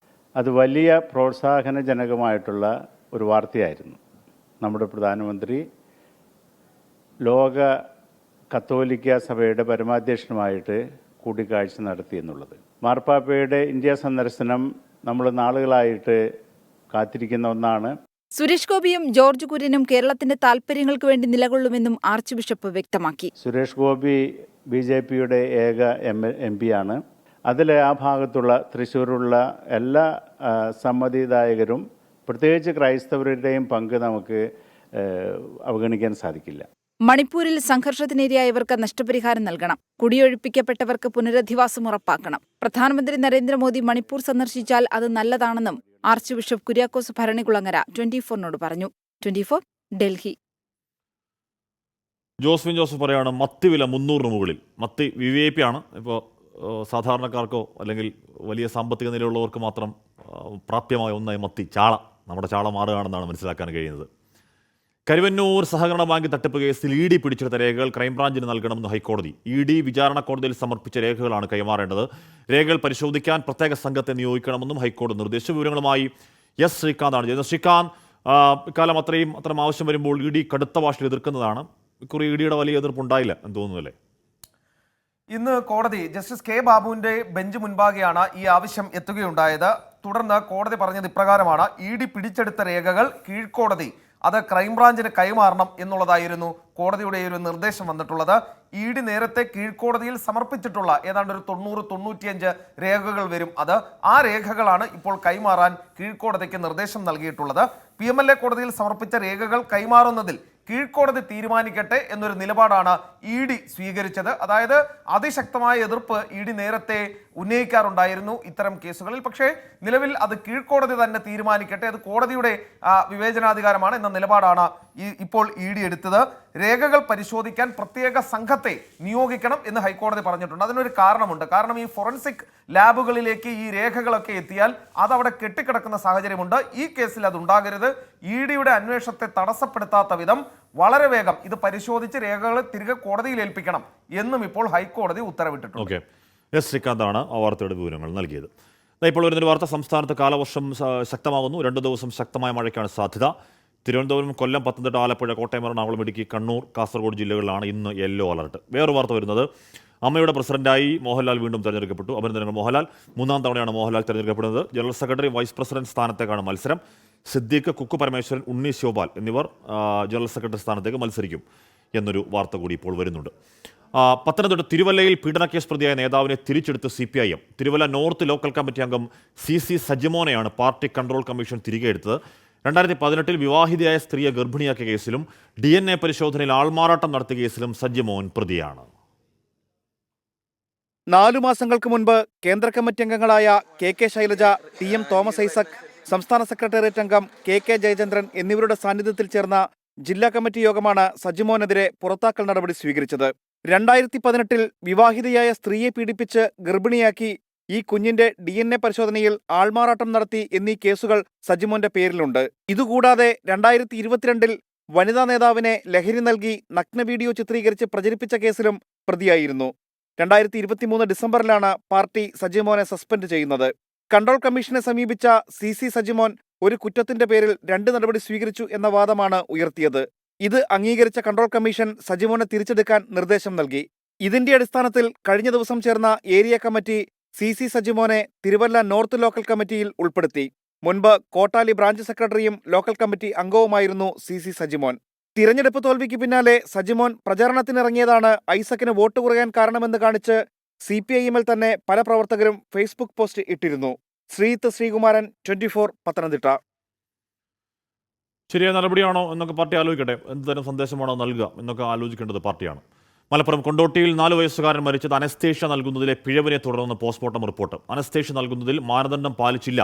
അത് വലിയ പ്രോത്സാഹനജനകമായിട്ടുള്ള ഒരു വാർത്തയായിരുന്നു. നമ്മുടെ പ്രധാനമന്ത്രി ലോക കത്തോലിക്ക സഭയുടെ പരമാധ്യക്ഷനുമായിട്ട് കൂടിക്കാഴ്ച നടത്തി എന്നുള്ളത്. മാർപ്പാപ്പയുടെ ഇന്ത്യ സന്ദർശനം നമ്മൾ നാളുകളായിട്ട് കാത്തിരിക്കുന്ന ഒന്നാണ്. സുരേഷ് ഗോപിയും ജോർജ് കുര്യനും കേരളത്തിന്റെ താൽപര്യങ്ങൾക്ക് വേണ്ടി നിലകൊള്ളുമെന്നും ആർച്ച് ബിഷപ്പ് വ്യക്തമാക്കി. സുരേഷ് ഗോപി BJPയുടെ ഏക MP ആണ്. അതിൽ ആ ഭാഗത്തുള്ള തൃശ്ശൂരുള്ള എല്ലാ സമ്മതിദായകരും പ്രത്യേകിച്ച് ക്രൈസ്തവരുടെയും പങ്ക് നമുക്ക് അവഗണിക്കാൻ സാധിക്കില്ല. മണിപ്പൂരിൽ സംഘർഷത്തിനിരയായവർക്ക് നഷ്ടപരിഹാരം നൽകണം. കുടിയൊഴിപ്പിക്കപ്പെട്ടവർക്ക് പുനരധിവാസം ഉറപ്പാക്കണം. പ്രധാനമന്ത്രി നരേന്ദ്രമോദി മണിപ്പൂർ സന്ദർശിച്ചാൽ അത് നല്ലതാണെന്നും ആർച്ച് ബിഷപ്പ് കുര്യാക്കോസ് ഭരണികുളങ്ങര 24നോട് പറഞ്ഞു. 24 ഡൽഹി. ജോസ്വിൻ ജോസഫ് പറയാണ് മത്തി വില 300 മുകളിൽ. മത്തി VIP ആണ്. ഇപ്പോൾ സാധാരണക്കാർക്കോ അല്ലെങ്കിൽ വലിയ സാമ്പത്തിക നിലയുള്ളവർക്ക് മാത്രം പ്രാപ്യമായ ഒന്നായി മത്തി, ചാള, നമ്മുടെ ചാള മാറുകയാണെന്നാണ് മനസ്സിലാക്കാൻ കഴിയുന്നത്. കരുവന്നൂർ സഹകരണ ബാങ്ക് തട്ടിപ്പ് കേസിൽ ED പിടിച്ചെടുത്ത രേഖകൾ ക്രൈംബ്രാഞ്ചിന് നൽകണമെന്ന് ഹൈക്കോടതി. ED വിചാരണ കോടതിയിൽ സമർപ്പിച്ച രേഖകളാണ് കൈമാറേണ്ടത്. രേഖകൾ പരിശോധിക്കാൻ പ്രത്യേക സംഘത്തെ നിയോഗിക്കണമെന്നും ഹൈക്കോടതി നിർദ്ദേശിച്ചു. വിവരങ്ങളുമായി S ശ്രീകാന്താണ് ചെയ്യുന്നത്. ശ്രീകാന്ത്, ഇക്കാലം അത്തരം ആവശ്യം വരുമ്പോൾ ED കടുത്ത ഭാഷയിൽ എതിർക്കുന്നതാണ്. ഇക്കുറി EDയുടെ വലിയ എതിർപ്പുണ്ടായില്ല എന്ന് തോന്നുന്നല്ലേ? ഇന്ന് കോടതി ജസ്റ്റിസ് K ബാബുവിന്റെ ബെഞ്ച് മുൻപാകെയാണ് ഈ ആവശ്യം എത്തുകയുണ്ടായത്. തുടർന്ന് കോടതി പറഞ്ഞത് ഇപ്രകാരമാണ്: ED പിടിച്ചെടുത്ത രേഖകൾ കീഴ്ക്കോടതി അത് ക്രൈംബ്രാഞ്ചിന് കൈമാറണം എന്നുള്ളതായിരുന്നു കോടതിയുടെ ഒരു നിർദ്ദേശം വന്നിട്ടുള്ളത്. ED നേരത്തെ കീഴ്ക്കോടതിയിൽ സമർപ്പിച്ചിട്ടുള്ള ഏതാണ്ട് ഒരു 90-95 രേഖകൾ വരും. ആ രേഖകളാണ് ഇപ്പോൾ കൈമാറാൻ കീഴ്ക്കോടതിക്ക് നിർദ്ദേശം നൽകിയിട്ടുള്ളത്. PMLA കോടതിയിൽ സമർപ്പിച്ച രേഖകൾ കൈമാറുന്നതിൽ കീഴ്ക്കോടതി തീരുമാനിക്കട്ടെ എന്നൊരു നിലപാടാണ് ED സ്വീകരിച്ചത്. അതായത് അതിശക്തമായ എതിർപ്പ് ED നേരത്തെ ഉന്നയിക്കാറുണ്ടായിരുന്നു ഇത്തരം കേസുകളിൽ. പക്ഷേ നിലവിൽ അത് കീഴ്ക്കോടതി തന്നെ തീരുമാനിക്കട്ടെ, അത് കോടതിയുടെ വിവേചനാധികാരമാണ് എന്ന നിലപാടാണ് ഇപ്പോൾ ED എടുത്തത്. രേഖകൾ പരിശോധിക്കാൻ പ്രത്യേക സംഘത്തെ നിയോഗിക്കണം എന്ന് ഹൈക്കോടതി പറഞ്ഞിട്ടുണ്ട്. അതിനൊരു കാരണമുണ്ട്. കാരണം ഈ ഫോറൻസിക് ലാബുകളിലേക്ക് ഈ രേഖകളൊക്കെ എത്തിയാൽ അതവിടെ കെട്ടിക്കിടക്കുന്ന സാഹചര്യമുണ്ട്. ഈ കേസിൽ അതുണ്ടാകരുത്. EDയുടെ അന്വേഷണത്തെ തടസ്സപ്പെടുത്താത്ത വിധം വളരെ വേഗം ഇത് പരിശോധിച്ച് രേഖകൾ തിരികെ കോടതിയിൽ ഏൽപ്പിക്കണം എന്നും ഇപ്പോൾ ഹൈക്കോടതി ഉത്തരവിട്ടിട്ടുണ്ട്. S ശ്രീകാന്താണ് ആ വാർത്തയുടെ വിവരങ്ങൾ നൽകിയത്. ഇപ്പോൾ വരുന്നൊരു വാർത്ത: സംസ്ഥാനത്ത് കാലവർഷം ശക്തമാകുന്നു. 2 ദിവസം ശക്തമായ മഴയ്ക്കാണ് സാധ്യത. തിരുവനന്തപുരം, കൊല്ലം, പത്തനംതിട്ട, ആലപ്പുഴ, കോട്ടയം, എറണാകുളം, ഇടുക്കി, കണ്ണൂർ, കാസർഗോഡ് ജില്ലകളിലാണ് ഇന്ന് യെല്ലോ അലർട്ട്. വേറൊരു വാർത്ത വരുന്നത്: അമ്മയുടെ പ്രസിഡന്റായി മോഹൻലാൽ വീണ്ടും തെരഞ്ഞെടുക്കപ്പെട്ടു. അഭിനന്ദനങ്ങൾ മോഹൻലാൽ. 3ാം തവണയാണ് മോഹൻലാൽ തെരഞ്ഞെടുക്കപ്പെടുന്നത്. ജനറൽ സെക്രട്ടറി, വൈസ് പ്രസിഡന്റ് സ്ഥാനത്തേക്കാണ് മത്സരം. സിദ്ദീഖ്, കുക്കു പരമേശ്വരൻ, ഉണ്ണി ശിവപാൽ എന്നിവർ ജനറൽ സെക്രട്ടറി സ്ഥാനത്തേക്ക് മത്സരിക്കും എന്നൊരു വാർത്ത കൂടി ഇപ്പോൾ വരുന്നുണ്ട്. പത്തനംതിട്ട തിരുവല്ലയിൽ പീഡനക്കേസ് പ്രതിയായ നേതാവിനെ തിരിച്ചെടുത്ത് CPIM. Thiruvalla north local committee അംഗം CC സജിമോനെയാണ് പാർട്ടി കൺട്രോൾ കമ്മീഷൻ തിരികെ എടുത്തത്. 2018 വിവാഹിതയായ സ്ത്രീയെ ഗർഭിണിയാക്കിയ കേസിലും DNA പരിശോധനയിൽ ആൾമാറാട്ടം നടത്തിയ കേസിലും സജിമോൻ പ്രതിയാണ്. 4 മാസങ്ങൾക്ക് മുൻപ് കേന്ദ്ര കമ്മിറ്റി അംഗങ്ങളായ KK Shailaja, TM Thomas Isaac, സംസ്ഥാന സെക്രട്ടേറിയറ്റ് അംഗം KK ജയചന്ദ്രൻ എന്നിവരുടെ സാന്നിധ്യത്തിൽ ചേർന്ന ജില്ലാ കമ്മിറ്റി യോഗമാണ് സജിമോനെതിരെ പുറത്താക്കൽ നടപടി സ്വീകരിച്ചത്. 2018 വിവാഹിതയായ സ്ത്രീയെ പീഡിപ്പിച്ച് ഗർഭിണിയാക്കി ഈ കുഞ്ഞിന്റെ DNA പരിശോധനയിൽ ആൾമാറാട്ടം നടത്തി എന്നീ കേസുകൾ സജിമോന്റെ പേരിലുണ്ട്. ഇതുകൂടാതെ 2022 വനിതാ നേതാവിനെ ലഹരി നൽകി നഗ്ന വീഡിയോ ചിത്രീകരിച്ച് പ്രചരിപ്പിച്ച കേസിലും പ്രതിയായിരുന്നു. 2023 ഡിസംബറിലാണ് പാർട്ടി സജിമോനെ സസ്പെൻഡ് ചെയ്യുന്നത്. കൺട്രോൾ കമ്മീഷനെ സമീപിച്ച CC സജിമോൻ ഒരു കുറ്റത്തിന്റെ പേരിൽ 2 നടപടി സ്വീകരിച്ചു എന്ന വാദമാണ് ഉയർത്തിയത്. ഇത് അംഗീകരിച്ച കൺട്രോൾ കമ്മീഷൻ സജിമോനെ തിരിച്ചെടുക്കാൻ നിർദ്ദേശം നൽകി. ഇതിന്റെ അടിസ്ഥാനത്തിൽ കഴിഞ്ഞ ദിവസം ചേർന്ന ഏരിയ കമ്മിറ്റി CC സജിമോനെ തിരുവല്ല നോർത്ത് ലോക്കൽ കമ്മിറ്റിയിൽ ഉൾപ്പെടുത്തി. മുൻപ് കോട്ടാലി ബ്രാഞ്ച് സെക്രട്ടറിയും ലോക്കൽ കമ്മിറ്റി അംഗവുമായിരുന്നു CC സജിമോൻ. തിരഞ്ഞെടുപ്പ് തോൽവിക്ക് പിന്നാലെ സജിമോൻ പ്രചാരണത്തിനിറങ്ങിയതാണ് ഐസക്കിന് വോട്ട് കുറയാൻ കാരണമെന്ന് കാണിച്ച് CPIMൽ തന്നെ പല പ്രവർത്തകരും ഫേസ്ബുക്ക് പോസ്റ്റ് ഇട്ടിരുന്നു. ശ്രീകുമാരൻ, 24 പത്തനംതിട്ട. ശരിയായ നടപടിയാണോ എന്നൊക്കെ പാർട്ടി ആലോചിക്കട്ടെ. എന്തുതരം സന്ദേശമാണോ നൽകുക എന്നൊക്കെ ആലോചിക്കേണ്ടത് പാർട്ടിയാണ്. മലപ്പുറം കൊണ്ടോട്ടിയിൽ 4 വയസ്സുകാരൻ മരിച്ചത് അനസ്തേഷ്യ നൽകുന്നതിലെ പിഴവിനെ തുടർന്ന് പോസ്റ്റ്മോർട്ടം റിപ്പോർട്ട്. അനസ്തേഷ്യ നൽകുന്നതിൽ മാനദണ്ഡം പാലിച്ചില്ല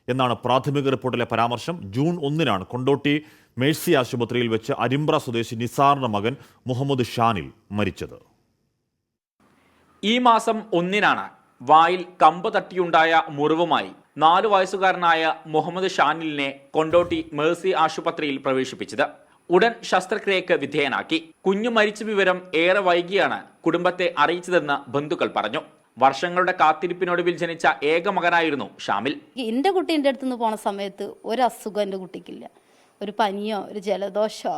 എന്നാണ് പ്രാഥമിക റിപ്പോർട്ടിലെ പരാമർശം. ജൂൺ 1 കൊണ്ടോട്ടി മേഴ്സി ആശുപത്രിയിൽ വെച്ച് അരിമ്പ്ര സ്വദേശി നിസാറിന്റെ മകൻ മുഹമ്മദ് ഷാനിൽ മരിച്ചത്. ഈ മാസം 1 വായിൽ കമ്പ് തട്ടിയുണ്ടായ മുറിവുമായി 4 വയസ്സുകാരനായ മുഹമ്മദ് ഷാനിലിനെ കൊണ്ടോട്ടി മേഴ്സി ആശുപത്രിയിൽ പ്രവേശിപ്പിച്ചത്. ഉടൻ ശസ്ത്രക്രിയക്ക് വിധേയനാക്കി. കുഞ്ഞു മരിച്ച വിവരം ഏറെ വൈകിയാണ് കുടുംബത്തെ അറിയിച്ചതെന്ന് ബന്ധുക്കൾ പറഞ്ഞു. വർഷങ്ങളുടെ കാത്തിരിപ്പിനൊടുവിൽ ജനിച്ച ഏക മകനായിരുന്നു ഷാമിൽ. എൻ്റെ കുട്ടി എൻ്റെ അടുത്ത് നിന്ന് പോണ സമയത്ത് ഒരു അസുഖം എൻ്റെ കുട്ടിക്കില്ല. ഒരു പനിയോ ഒരു ജലദോഷമോ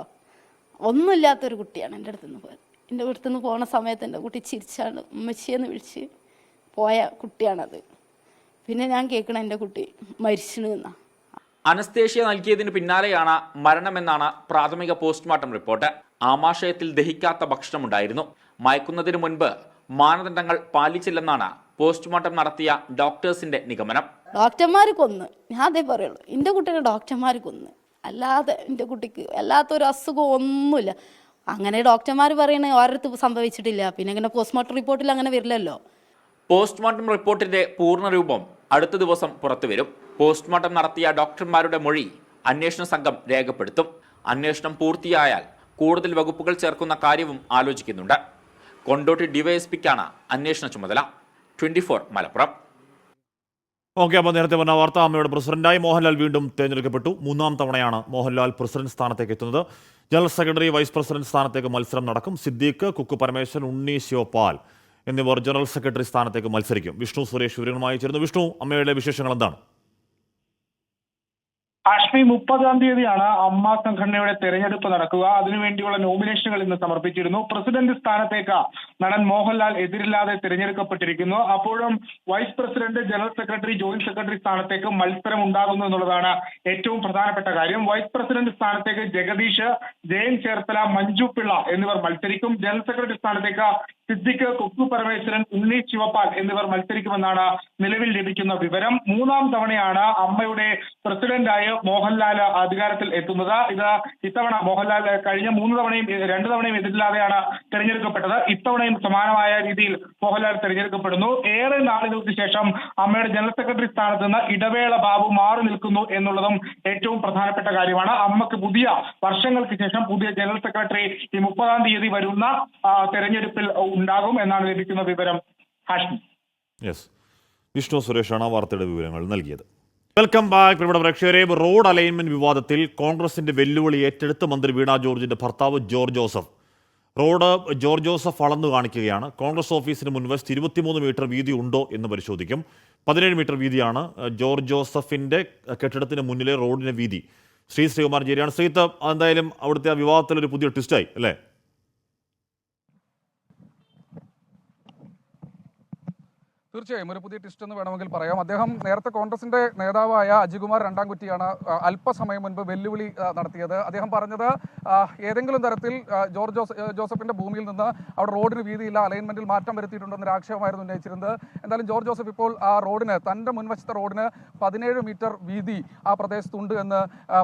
ഒന്നുമില്ലാത്തൊരു കുട്ടിയാണ് എൻ്റെ അടുത്ത് നിന്ന് പോയത്. എൻ്റെ അടുത്ത് നിന്ന് പോണ സമയത്ത് എൻ്റെ കുട്ടി ചിരിച്ചാണ് ഉമ്മച്ചിയെന്ന് വിളിച്ച് പോയ കുട്ടിയാണത്. പിന്നെ ഞാൻ കേൾക്കണ എൻ്റെ കുട്ടി മരിച്ചു എന്നാ. അനസ്തേഷ്യ നൽകിയതിന് പിന്നാലെയാണ് മരണമെന്നാണ് പ്രാഥമിക പോസ്റ്റ്മോർട്ടം റിപ്പോർട്ട്. ആമാശയത്തിൽ ദഹിക്കാത്ത ഭക്ഷണമുണ്ടായിരുന്നു. മയക്കുന്നതിന് മുൻപ് മാനദണ്ഡങ്ങൾ പാലിച്ചില്ലെന്നാണ് പോസ്റ്റ്മോർട്ടം നടത്തിയ ഡോക്ടേഴ്സിന്റെ നിഗമനം. ഡോക്ടർമാർ കൊന്ന്, ഞാൻ അതേ പറയുള്ളൂ, എൻ്റെ കുട്ടീനെ ഡോക്ടർമാർ കൊന്ന്, അല്ലാതെ എൻ്റെ കുട്ടിക്ക് അല്ലാത്തൊരു അസുഖം ഒന്നുമില്ല. അങ്ങനെ ഡോക്ടർമാർ പറയണ ഓരോരുത്തർ സംഭവിച്ചിട്ടില്ല. പിന്നെ ഇങ്ങനെ പോസ്റ്റ്മോർട്ടം റിപ്പോർട്ടിൽ അങ്ങനെ വരില്ലല്ലോ. പോസ്റ്റ്മോർട്ടം റിപ്പോർട്ടിന്റെ പൂർണ്ണരൂപം അടുത്ത ദിവസം പുറത്തുവരും. പോസ്റ്റ്മോർട്ടം നടത്തിയ ഡോക്ടർമാരുടെ മൊഴി അന്വേഷണ സംഘം രേഖപ്പെടുത്തും. അന്വേഷണം പൂർത്തിയായാൽ കൂടുതൽ വകുപ്പുകൾ ചേർക്കുന്ന കാര്യവും ആലോചിക്കുന്നുണ്ട്. കൊണ്ടോട്ടി ഡിവൈഎസ്പിക്കാണ് അന്വേഷണ ചുമതല. 24 മലപ്പുറം. ഓക്കെ, അപ്പോൾ നേരത്തെ പറഞ്ഞ വാർത്ത, അമ്മയുടെ പ്രസിഡന്റായി മോഹൻലാൽ വീണ്ടും തിരഞ്ഞെടുക്കപ്പെട്ടു. 3ാം തവണയാണ് മോഹൻലാൽ പ്രസിഡന്റ് സ്ഥാനത്തേക്ക് എത്തുന്നത്. ജനറൽ സെക്രട്ടറി, വൈസ് പ്രസിഡന്റ് സ്ഥാനത്തേക്ക് മത്സരം നടക്കും. സിദ്ദീഖ്, കുക്കു പരമേശ്വരൻ, ഉണ്ണി ശിവപാൽ എന്നിവർ ജനറൽ സെക്രട്ടറി സ്ഥാനത്തേക്ക് മത്സരിക്കും. വിഷ്ണു സുരേഷ് വിവരങ്ങളുമായി ചേരുന്നു. വിഷ്ണു, അമ്മയുടെ വിശേഷങ്ങൾ എന്താണ്? ഹാഷ്മി, 30-ാം തീയതിയാണ് അമ്മ സംഘടനയുടെ തെരഞ്ഞെടുപ്പ് നടക്കുക. അതിനുവേണ്ടിയുള്ള നോമിനേഷനുകൾ ഇന്ന് സമർപ്പിച്ചിരുന്നു. പ്രസിഡന്റ് സ്ഥാനത്തേക്ക് നടൻ മോഹൻലാൽ എതിരില്ലാതെ തിരഞ്ഞെടുക്കപ്പെട്ടിരിക്കുന്നു. അപ്പോഴും vice president, general secretary, joint secretary സ്ഥാനത്തേക്ക് മത്സരം ഉണ്ടാകുന്നു എന്നുള്ളതാണ് ഏറ്റവും പ്രധാനപ്പെട്ട കാര്യം. വൈസ് പ്രസിഡന്റ് സ്ഥാനത്തേക്ക് ജഗദീഷ്, ജയൻ ചേർത്തല, മഞ്ജു പിള്ള എന്നിവർ മത്സരിക്കും. ജനറൽ സെക്രട്ടറി സ്ഥാനത്തേക്ക് സിദ്ദിഖ്, കുക്കു പരമേശ്വരൻ, ഉണ്ണി ശിവപാൽ എന്നിവർ മത്സരിക്കുമെന്നാണ് നിലവിൽ ലഭിക്കുന്ന വിവരം. 3ാം തവണയാണ് അമ്മയുടെ പ്രസിഡന്റായ മോഹൻലാൽ അധികാരത്തിൽ എത്തുന്നത്. ഇത് ഇത്തവണ മോഹൻലാൽ കഴിഞ്ഞ 2 തവണയും എതിരില്ലാതെയാണ് തെരഞ്ഞെടുക്കപ്പെട്ടത്. ഇത്തവണയും സമാനമായ രീതിയിൽ മോഹൻലാൽ തെരഞ്ഞെടുക്കപ്പെടുന്നു. ഏറെ നാളുകൾക്ക് ശേഷം അമ്മയുടെ ജനറൽ സെക്രട്ടറി സ്ഥാനത്ത് നിന്ന് ഇടവേള ബാബു മാറി നിൽക്കുന്നു എന്നുള്ളതും ഏറ്റവും പ്രധാനപ്പെട്ട കാര്യമാണ്. അമ്മക്ക് വർഷങ്ങൾക്ക് ശേഷം പുതിയ ജനറൽ സെക്രട്ടറി ഈ 30-ാം തീയതി വരുന്ന തെരഞ്ഞെടുപ്പിൽ ഉണ്ടാകും എന്നാണ് ലഭിക്കുന്ന വിവരം. ഹാഷ്മി. വിഷ്ണു സുരേഷാണ് വാർത്തയുടെ വിവരങ്ങൾ നൽകിയത്. വെൽക്കം ബാക്ക് പ്രിയപ്പെട്ട പ്രേക്ഷകരെ. റോഡ് അലൈൻമെന്റ് വിവാദത്തിൽ കോൺഗ്രസിന്റെ വെല്ലുവിളി ഏറ്റെടുത്ത് മന്ത്രി വീണ ജോർജിന്റെ ഭർത്താവ് George Joseph. Road George Joseph അളന്നു കാണിക്കുകയാണ്. കോൺഗ്രസ് ഓഫീസിന് മുൻവശത്ത് 23 മീറ്റർ വീതി ഉണ്ടോ എന്ന് പരിശോധിക്കും. 17 മീറ്റർ വീതിയാണ് ജോർജ് ജോസഫിന്റെ കെട്ടിടത്തിന് മുന്നിലെ റോഡിന്റെ വീതി. ശ്രീകുമാർ ചേരിയാണ്. ശ്രീത്ത്, എന്തായാലും അവിടുത്തെ ആ വിവാദത്തിലൊരു പുതിയ ട്വിസ്റ്റായി അല്ലേ? തീർച്ചയായും ഒരു പുതിയ ട്വിസ്റ്റ് എന്ന് വേണമെങ്കിൽ പറയാം. അദ്ദേഹം നേരത്തെ കോൺഗ്രസിന്റെ നേതാവായ അജികുമാർ രണ്ടാംകുറ്റിയാണ് അല്പസമയം മുൻപ് വെല്ലുവിളി നടത്തിയത്. അദ്ദേഹം പറഞ്ഞത് ഏതെങ്കിലും തരത്തിൽ ജോസഫിന്റെ ഭൂമിയിൽ നിന്ന് അവിടെ റോഡിന് വീതിയില്ല, അലൈൻമെന്റിൽ മാറ്റം വരുത്തിയിട്ടുണ്ടെന്നൊരു ആക്ഷേപമായിരുന്നു ഉന്നയിച്ചിരുന്നത്. എന്തായാലും ജോർജ് ജോസഫ് ഇപ്പോൾ ആ റോഡിന്, തന്റെ മുൻവശത്തെ റോഡിന് 17 മീറ്റർ വീതി ആ പ്രദേശത്തുണ്ട് എന്ന്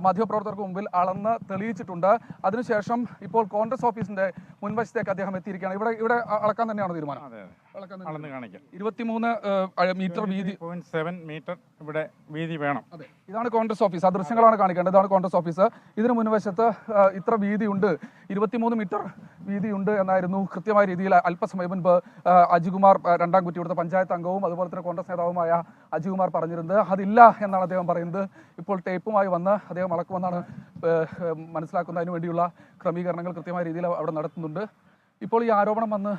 മാധ്യമപ്രവർത്തകർക്ക് മുമ്പിൽ അളന്ന് തെളിയിച്ചിട്ടുണ്ട്. അതിനുശേഷം ഇപ്പോൾ കോൺഗ്രസ് ഓഫീസിന്റെ മുൻവശത്തേക്ക് അദ്ദേഹം എത്തിയിരിക്കുകയാണ്. ഇവിടെ അളക്കാൻ തന്നെയാണ് തീരുമാനം. അളന്ന് കാണിക്കാം. 23 മീറ്റർ വീതി, 7 മീറ്റർ ഇവിടെ വീതി വേണം. അതെ, ഇതാണ് കോൺഗ്രസ് ഓഫീസ്. ആ ദൃശ്യങ്ങളാണ് കാണിക്കേണ്ടത്. ഇതാണ് കോൺഗ്രസ് ഓഫീസ്. ഇതിന് മുൻവശത്ത് ഇത്ര വീതിയുണ്ട്, 23 മീറ്റർ വീതിയുണ്ട് എന്നായിരുന്നു കൃത്യമായ രീതിയിൽ അല്പസമയം മുൻപ് അജികുമാർ രണ്ടാംകുറ്റി, ഇവിടുത്തെ പഞ്ചായത്ത് അംഗവും അതുപോലെ തന്നെ കോൺഗ്രസ് നേതാവുമായ അജികുമാർ പറഞ്ഞിരുന്നത്. അതില്ല എന്നാണ് അദ്ദേഹം പറയുന്നത്. ഇപ്പോൾ ടേപ്പുമായി വന്ന് അദ്ദേഹം അളക്കുമെന്നാണ് മനസ്സിലാക്കുന്നതിന് വേണ്ടിയുള്ള ക്രമീകരണങ്ങൾ കൃത്യമായ രീതിയിൽ അവിടെ നടത്തുന്നുണ്ട്. ഇപ്പോൾ ഈ ആരോപണം വന്ന്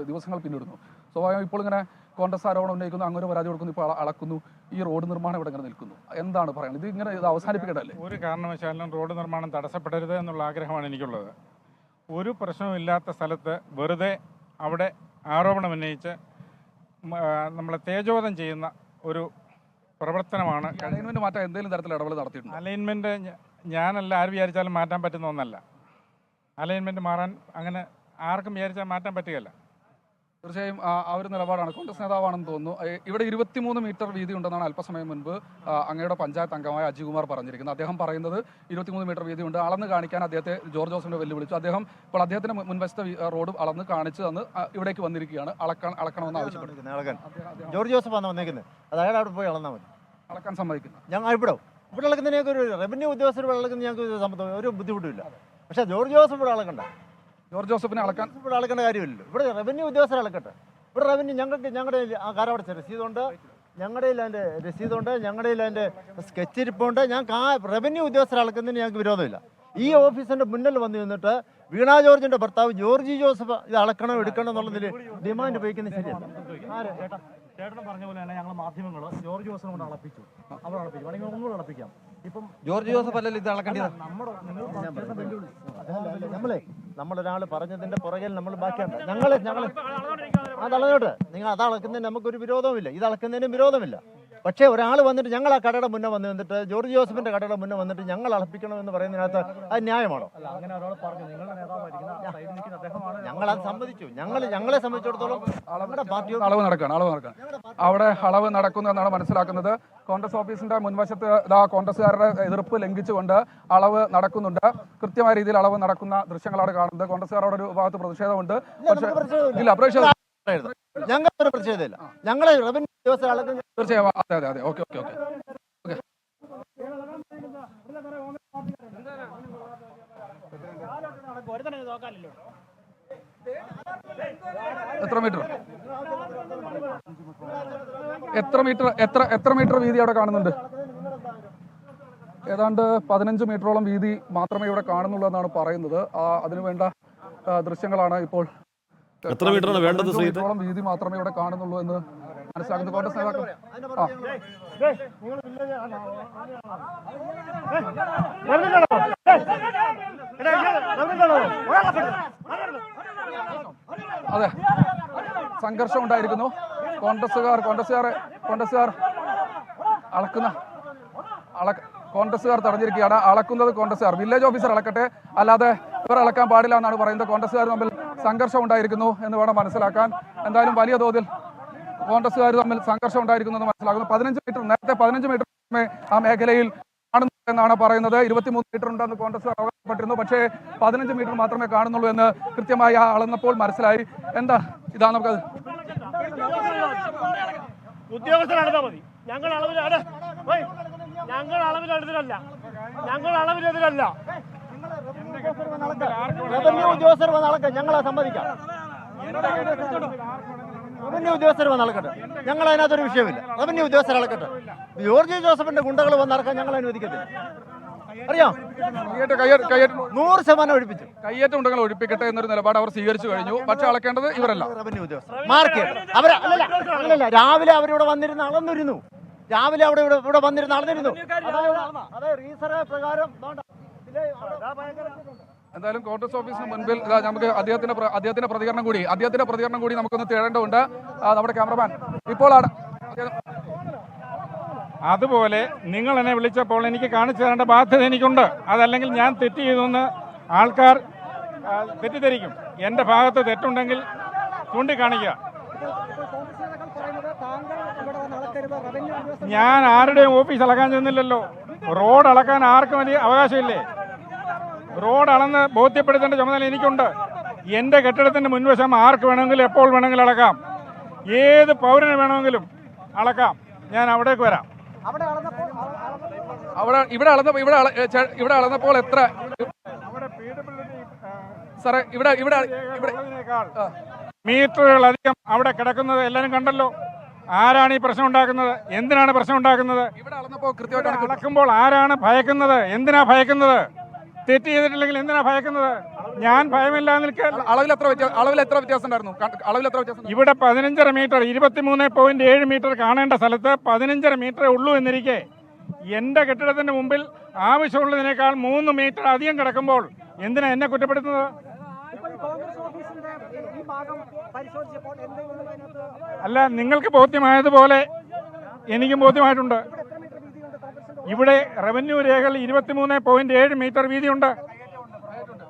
ദിവസങ്ങൾ പിന്നിടുന്നു. സ്വാഭാവികം ഇപ്പോൾ ഇങ്ങനെ കോൺഗ്രസ് ആരോപണം ഉന്നയിക്കുന്നു, അങ്ങനെ പരാതി കൊടുക്കുന്നു, ഇപ്പോൾ അളക്കുന്നു. ഈ റോഡ് നിർമ്മാണം ഇവിടെ ഇങ്ങനെ നിൽക്കുന്നു. എന്താണ് പറയുന്നത്? ഇത് അവസാനിപ്പിക്കേണ്ടതല്ലേ? ഒരു കാരണവശാലും റോഡ് നിർമ്മാണം തടസ്സപ്പെടരുത് എന്നുള്ള ആഗ്രഹമാണ് എനിക്കുള്ളത്. ഒരു പ്രശ്നവും ഇല്ലാത്ത സ്ഥലത്ത് വെറുതെ അവിടെ ആരോപണം ഉന്നയിച്ച് നമ്മളെ തേജോവധം ചെയ്യുന്ന ഒരു പ്രവർത്തനമാണ്. അലൈൻമെന്റ് മാറ്റാൻ എന്തെങ്കിലും തരത്തിൽ ഇടപെടൽ നടത്തിയിട്ടുണ്ട്? അലൈൻമെന്റ് ഞാനല്ല ആര് വിചാരിച്ചാലും മാറ്റാൻ പറ്റുന്ന ഒന്നല്ല. അലൈൻമെന്റ് മാറാൻ അങ്ങനെ ആർക്കും വിചാരിച്ചാൽ മാറ്റാൻ പറ്റുകയില്ല. തീർച്ചയായും ആ ഒരു നിലപാടാണ്. കോൺഗ്രസ് നേതാവാണെന്ന് തോന്നുന്നു. ഇവിടെ 23 മീറ്റർ വീതി ഉണ്ടെന്നാണ് അല്പസമയം മുൻപ് അങ്ങയുടെ പഞ്ചായത്ത് അംഗമായ അജികുമാർ പറഞ്ഞിരിക്കുന്നത്. അദ്ദേഹം പറയുന്നത് 23 മീറ്റർ വീതി ഉണ്ട്. അളന്ന് കാണിക്കാൻ അദ്ദേഹത്തെ ജോർജ് ജോസഫിനെ വെല്ലുവിളിച്ചു. അദ്ദേഹം ഇപ്പോൾ അദ്ദേഹത്തിന് മുൻവശത്തെ റോഡ് അളന്ന് കാണിച്ചു തന്ന് ഇവിടേക്ക് വന്നിരിക്കുകയാണ്. അളക്കണമെന്ന് ആവശ്യപ്പെട്ടു. ജോർജ് ജോസഫ് ആണ് വന്നിരിക്കുന്നത്. അതായത് അവിടെ പോയി അളന്നാൽ മതി. അളക്കാൻ സമ്മതിക്കുന്നു. ഞങ്ങൾ ഇവിടെ അളക്കുന്നതിനൊക്കെ ഒരു റവന്യൂ ഉദ്യോഗസ്ഥർ അളക്കുന്ന ഞങ്ങൾക്ക് ഒരു ബുദ്ധിമുട്ടില്ല. പക്ഷേ ജോർജ് ജോസഫ് ഇവിടെ അളക്കണ്ട. ജോർജ് ജോസഫിനെ അളക്കാൻ ഇവിടെ അളക്കേണ്ട കാര്യമില്ലല്ലോ. ഇവിടെ റവന്യൂ ഉദ്യോഗസ്ഥർ അളക്കട്ടെ. ഇവിടെ റവന്യൂ ഞങ്ങളുടെ ആ കാരവടച്ച രസീതുണ്ട്, ഞങ്ങളുടെ അതിൻ്റെ രസീതുണ്ട്, ഞങ്ങളുടെ അതിൻ്റെ സ്കെച്ച് ഇരിപ്പുണ്ട്. ഞങ്ങൾക്ക് ആ റവന്യൂ ഉദ്യോഗസ്ഥർ അളക്കുന്നതിന് ഞങ്ങൾക്ക് വിരോധമില്ല. ഈ ഓഫീസിൻ്റെ മുന്നിൽ വന്ന് നിന്നിട്ട് വീണ ജോർജിൻ്റെ ഭർത്താവ് ജോർജ് ജോസഫ് ഇത് അളക്കണം എടുക്കണം എന്നുള്ളതിൽ ഡിമാൻഡ് ഉപയോഗിക്കുന്നത് ശരിയല്ല. ചേട്ടൻ പറഞ്ഞ പോലെ തന്നെ ഞങ്ങൾ മാധ്യമങ്ങൾ ജോർജ് ജോസഫിനെ കൊണ്ട് അളപ്പിച്ചു. അവർ അളപ്പിച്ചു, വേണമെങ്കിൽ ഒന്നുകൂടെ അളപ്പിക്കാം. ഇപ്പം ജോർജ് ജോസഫ് അല്ലല്ലോ ഇത് അളക്കേണ്ടത്. നമ്മളൊരാൾ പറഞ്ഞതിന്റെ പുറകിൽ നമ്മൾ ബാക്കിയുണ്ട്. ഞങ്ങൾ അത് അളന്നോട്ടെ. നിങ്ങൾ അത് അളക്കുന്നതിന് നമുക്കൊരു വിരോധവുമില്ല, ഇത് അളക്കുന്നതിനും വിരോധമില്ല. പക്ഷേ ഒരാൾ വന്നിട്ട് ഞങ്ങൾ ആ കടയുടെ മുന്നേ വന്ന് നിന്നിട്ട് ജോർജ് ജോസഫിന്റെ കടയുടെ മുന്നേ വന്നിട്ട് ഞങ്ങൾ അളപ്പിക്കണം എന്ന് പറയുന്നതിനകത്ത് അത് ന്യായമാണോ? ഞങ്ങളത് സമ്മതിച്ചു. ഞങ്ങളെ സംബന്ധിച്ചിടത്തോളം അളവ് നടക്കുകയാണ്. അവിടെ അളവ് നടക്കുന്നു എന്നാണ് മനസ്സിലാക്കുന്നത്. കോൺഗ്രസ് ഓഫീസിന്റെ മുൻവശത്ത് കോൺഗ്രസുകാരുടെ എതിർപ്പ് ലംഘിച്ചുകൊണ്ട് അളവ് നടക്കുന്നുണ്ട്. കൃത്യമായ രീതിയിൽ അളവ് നടക്കുന്ന ദൃശ്യങ്ങളാണ് കാണുന്നത്. കോൺഗ്രസുകാരുടെ ഒരു ഭാഗത്ത് പ്രതിഷേധമുണ്ട്. ഇല്ല, പ്രതിഷേധം ഞങ്ങൾക്ക് പ്രതിഷേധമില്ല. ഞങ്ങളെ റവന്യൂ ഉദ്യോഗസ്ഥർ തീർച്ചയായും. അതെ. ഓക്കെ. എത്ര മീറ്റർ വീതി അവിടെ കാണുന്നുണ്ട്? ഏതാണ്ട് 15 മീറ്ററോളം വീതി മാത്രമേ ഇവിടെ കാണുന്നുള്ളൂ എന്നാണ് പറയുന്നത്. അതിനുവേണ്ട ദൃശ്യങ്ങളാണ് ഇപ്പോൾ. എത്ര മീറ്ററാണ് വേണ്ടത്? വീതി മാത്രമേ ഇവിടെ കാണുന്നുള്ളൂ എന്ന് മനസ്സിലാക്കുന്നത് കോൺഗ്രസ് നേതാക്കൾ. അതെ, സംഘർഷം ഉണ്ടായിരിക്കുന്നു. കോൺഗ്രസുകാർ കോൺഗ്രസുകാർ തടഞ്ഞിരിക്കുകയാണ്. അളക്കുന്നത് കോൺഗ്രസുകാർ. വില്ലേജ് ഓഫീസർ അളക്കട്ടെ, അല്ലാതെ ഇവർ അളക്കാൻ പാടില്ല എന്നാണ് പറയുന്നത്. കോൺഗ്രസുകാർ തമ്മിൽ സംഘർഷം ഉണ്ടായിരിക്കുന്നു എന്ന് വേണം മനസ്സിലാക്കാൻ. എന്തായാലും വലിയ തോതിൽ കോൺഗ്രസുകാർ തമ്മിൽ സംഘർഷം ഉണ്ടായിരിക്കുന്നു എന്ന് മനസ്സിലാക്കുന്നു. 15 മീറ്റർ ആ മേഖലയിൽ കാണുന്നു എന്നാണ് പറയുന്നത്. 23 മീറ്റർ ഉണ്ടെന്ന് കോൺഗ്രസുകാർ അവകാശപ്പെട്ടിരുന്നു. പക്ഷേ 15 മീറ്റർ മാത്രമേ കാണുന്നുള്ളൂ എന്ന് കൃത്യമായി അളന്നപ്പോൾ മനസ്സിലായി. എന്താ ഇതാണ് നമുക്കത് ഉദ്യോഗസ്ഥരാണെന്താ മതി. ഞങ്ങൾ അളവിനെതിരല്ല. റവന്യൂ ഉദ്യോഗസ്ഥർ വന്ന് അളക്കാം. ഞങ്ങളെ സമ്മതിക്കാം. റവന്യൂ ഉദ്യോഗസ്ഥർ വന്ന് അളക്കട്ടെ. ഞങ്ങൾ അതിനകത്തൊരു വിഷയമില്ല. റവന്യൂ ഉദ്യോഗസ്ഥർ അളക്കട്ടെ. ജോർജ് ജോസഫിന്റെ ഗുണ്ടകൾ വന്ന് അളക്കാൻ ഞങ്ങൾ അനുവദിക്കത്തില്ല. അറിയാം, 100% ഒഴിപ്പിച്ചു. കയ്യേറ്റം ഉണ്ടെങ്കിൽ ഒഴിപ്പിക്കട്ടെ എന്നൊരു നിലപാട് അവർ സ്വീകരിച്ചു കഴിഞ്ഞു. പക്ഷെ അളക്കേണ്ടത് ഇവരല്ല, റവന്യൂ ഉദ്യോഗസ്ഥർ. മാർക്ക് അവരല്ല. രാവിലെ അവരിവിടെ വന്നിരുന്ന് അളന്നിരുന്നു. ഇവിടെ വന്നിരുന്ന് അളന്നിരുന്നു. അതെ, റീസർവേ പ്രകാരം. എന്തായാലും കോൺഗ്രസ് ഓഫീസിന് മുൻപിൽ നമുക്ക് അദ്ദേഹത്തിന്റെ പ്രതികരണം കൂടി നമുക്കൊന്ന് തേടേണ്ടതുണ്ട്. നമ്മുടെ ക്യാമറമാൻ ഇപ്പോൾ അതുപോലെ നിങ്ങൾ എന്നെ വിളിച്ചപ്പോൾ എനിക്ക് കാണിച്ചു തരേണ്ട ബാധ്യത എനിക്കുണ്ട്. അതല്ലെങ്കിൽ ഞാൻ തെറ്റ് ചെയ്തെന്ന് ആൾക്കാർ തെറ്റിദ്ധരിക്കും. എൻ്റെ ഭാഗത്ത് തെറ്റുണ്ടെങ്കിൽ ചൂണ്ടിക്കാണിക്കുക. ഞാൻ ആരുടെയും ഓഫീസ് അളക്കാൻ ചെന്നില്ലല്ലോ. റോഡ് അളക്കാൻ ആർക്കും വലിയ അവകാശമില്ലേ? റോഡ് അളന്ന് ബോധ്യപ്പെടുത്തേണ്ട ചുമതല എനിക്കുണ്ട്. എൻ്റെ കെട്ടിടത്തിൻ്റെ മുൻവശം ആർക്ക് വേണമെങ്കിലും എപ്പോൾ വേണമെങ്കിലും അളക്കാം. ഏത് പൗരന് വേണമെങ്കിലും അളക്കാം. ഞാൻ അവിടേക്ക് വരാം. ഇവിടെ അളന്നപ്പോൾ എത്ര സാറേ ഇവിടെ മീറ്ററുകളധികം അവിടെ കിടക്കുന്നത് എല്ലാവരും കണ്ടല്ലോ. ആരാണ് ഈ പ്രശ്നം ഉണ്ടാക്കുന്നത്? എന്തിനാണ് പ്രശ്നം ഉണ്ടാക്കുന്നത്? അളക്കുമ്പോൾ ആരാണ് ഭയക്കുന്നത്? എന്തിനാ ഭയക്കുന്നത്? തെറ്റ് ചെയ്തിട്ടില്ലെങ്കിൽ എന്തിനാ ഭയക്കുന്നത്? ഞാൻ ഭയമില്ലാതെ നിൽക്കാൻ. അളവിൽ എത്ര വ്യത്യാസം ഉണ്ടായിരുന്നു? ഇവിടെ 15.5 മീറ്റർ 23.7 മീറ്റർ കാണേണ്ട സ്ഥലത്ത് 15.5 മീറ്ററേ ഉള്ളൂ എന്നിരിക്കെ എൻ്റെ കെട്ടിടത്തിന്റെ മുമ്പിൽ ആവശ്യമുള്ളതിനേക്കാൾ 3 മീറ്റർ അധികം കിടക്കുമ്പോൾ എന്തിനാ എന്നെ കുറ്റപ്പെടുത്തുന്നത്? അല്ല, നിങ്ങൾക്ക് ബോധ്യമായതുപോലെ എനിക്കും ബോധ്യമായിട്ടുണ്ട്. ഇവിടെ റവന്യൂ രേഖകൾ 23.7 മീറ്റർ വീതിയുണ്ട്.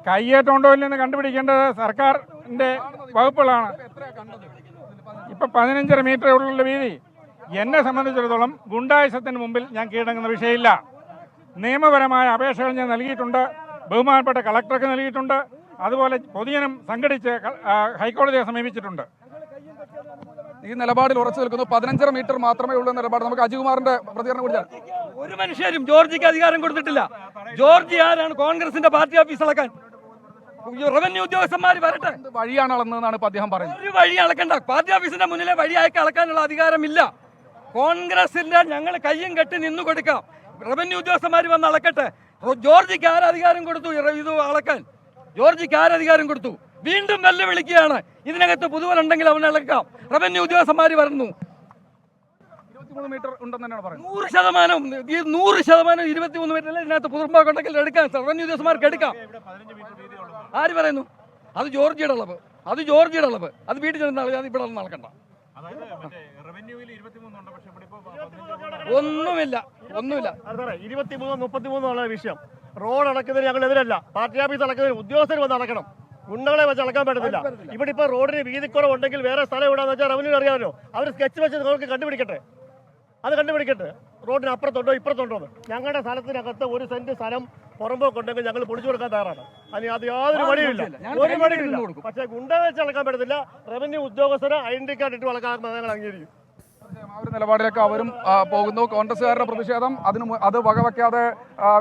കയ്യേറ്റമുണ്ടോ ഇല്ലെന്ന് കണ്ടുപിടിക്കേണ്ടത് സർക്കാരിൻ്റെ വകുപ്പുകളാണ്. ഇപ്പം 15.5 മീറ്റർ ഉള്ള വീതി. എന്നെ സംബന്ധിച്ചിടത്തോളം ഗുണ്ടായുസത്തിന് മുമ്പിൽ ഞാൻ കീഴടങ്ങുന്ന വിഷയമില്ല. നിയമപരമായ അപേക്ഷകൾ ഞാൻ നൽകിയിട്ടുണ്ട്. ബഹുമാനപ്പെട്ട കളക്ടർക്ക് നൽകിയിട്ടുണ്ട്. അതുപോലെ പൊതുജനം സംഘടിച്ച് ഹൈക്കോടതിയെ സമീപിച്ചിട്ടുണ്ട്. ഈ നിലപാടിൽ ഉറച്ചു നിൽക്കുന്നു. 15.5 മീറ്റർ മാത്രമേ ഉള്ളൂ നിലപാട്. നമുക്ക് അജികുമാറിന്റെ പ്രതികരണം കൂടി. ഒരു മനുഷ്യരും ജോർജിക്ക് അധികാരം കൊടുത്തിട്ടില്ല. ജോർജി ആരാണ് കോൺഗ്രസിന്റെ പാർട്ടി ഓഫീസ് അളക്കാൻ? റവന്യൂ ഉദ്യോഗസ്ഥന്മാർ വരട്ടെ. വഴിയാണ് അളന്നതെന്നാണ് ഇപ്പൊ അദ്ദേഹം പറയുന്നത്. ഒരു വഴി അളക്കണ്ട. പാർട്ടി ഓഫീസിന്റെ മുന്നിലെ വഴി അയക്ക് അളക്കാനുള്ള അധികാരമില്ല. കോൺഗ്രസിന്റെ ഞങ്ങൾ കയ്യും കെട്ടി നിന്നു കൊടുക്കാം. റവന്യൂ ഉദ്യോഗസ്ഥന്മാർ വന്ന് അളക്കട്ടെ. ജോർജിക്ക് ആരധികാരം കൊടുത്തു ഇത് അളക്കാൻ? ജോർജിക്ക് ആരധികാരം കൊടുത്തു? വീണ്ടും വെല്ലുവിളിക്കുകയാണ്. ഇതിനകത്ത് പുതുവലുണ്ടെങ്കിൽ അവനെ ഇളക്കാം. റവന്യൂ ഉദ്യോഗസ്ഥന്മാർ പറഞ്ഞു 23 മീറ്റർ ഉണ്ടെന്ന് തന്നെയാണ് പറയുന്നത്. 100%. ഈ 100% 23 മീറ്റർ ഇതിനകത്ത് പുതുർമ്പാക്കുണ്ടെങ്കിൽ എടുക്കാം. റവന്യൂ ഉദ്യോഗസ്ഥന്മാർക്ക് എടുക്കാം. ആര് പറയുന്നു? അത് ജോർജിയുടെ അളവ്. അത് വീട്ടിൽ ചെന്ന് അത് ഇവിടെ നടക്കണ്ട. ഒന്നുമില്ല 23 33 വിഷയം. റോഡ് അടക്കുന്നതിന് ഞങ്ങൾ എതിരല്ല. പാർട്ടി ഓഫീസ് അടക്കുന്നതിന് ഉദ്യോഗസ്ഥർ വന്ന് അടക്കണം. ഗുണ്ടകളെ വെച്ച് അളക്കാൻ പറ്റത്തില്ല. ഇവിടെ ഇപ്പോൾ റോഡിന് വീതിക്കുറവുണ്ടെങ്കിൽ വേറെ സ്ഥലം എവിടെയാണെന്ന് വെച്ചാൽ റവന്യൂ അറിയാമല്ലോ. അവർ സ്കെച്ച് വെച്ച് നമുക്ക് കണ്ടുപിടിക്കട്ടെ. റോഡിന് അപ്പുറത്തുണ്ടോ ഇപ്പുറത്തുണ്ടോ എന്ന്. ഞങ്ങളുടെ സ്ഥലത്തിനകത്ത് 1 സെന്റ് സ്ഥലം പുറമ്പോക്കുണ്ടെങ്കിൽ ഞങ്ങൾ പൊളിച്ചു കൊടുക്കാൻ തയ്യാറാണ്. അത് യാതൊരു വഴിയില്ല. പക്ഷേ ഗുണ്ട വെച്ച് അളക്കാൻ പറ്റത്തില്ല. റവന്യൂ ഉദ്യോഗസ്ഥരെ ഐഡന്റി കാർഡ് ഇട്ട് അളക്കാൻ ഞങ്ങൾ അംഗീകരിക്കും. ആ ഒരു നിലപാടിലേക്ക് അവരും പോകുന്നു. കോൺഗ്രസുകാരുടെ പ്രതിഷേധം അത് വകവയ്ക്കാതെ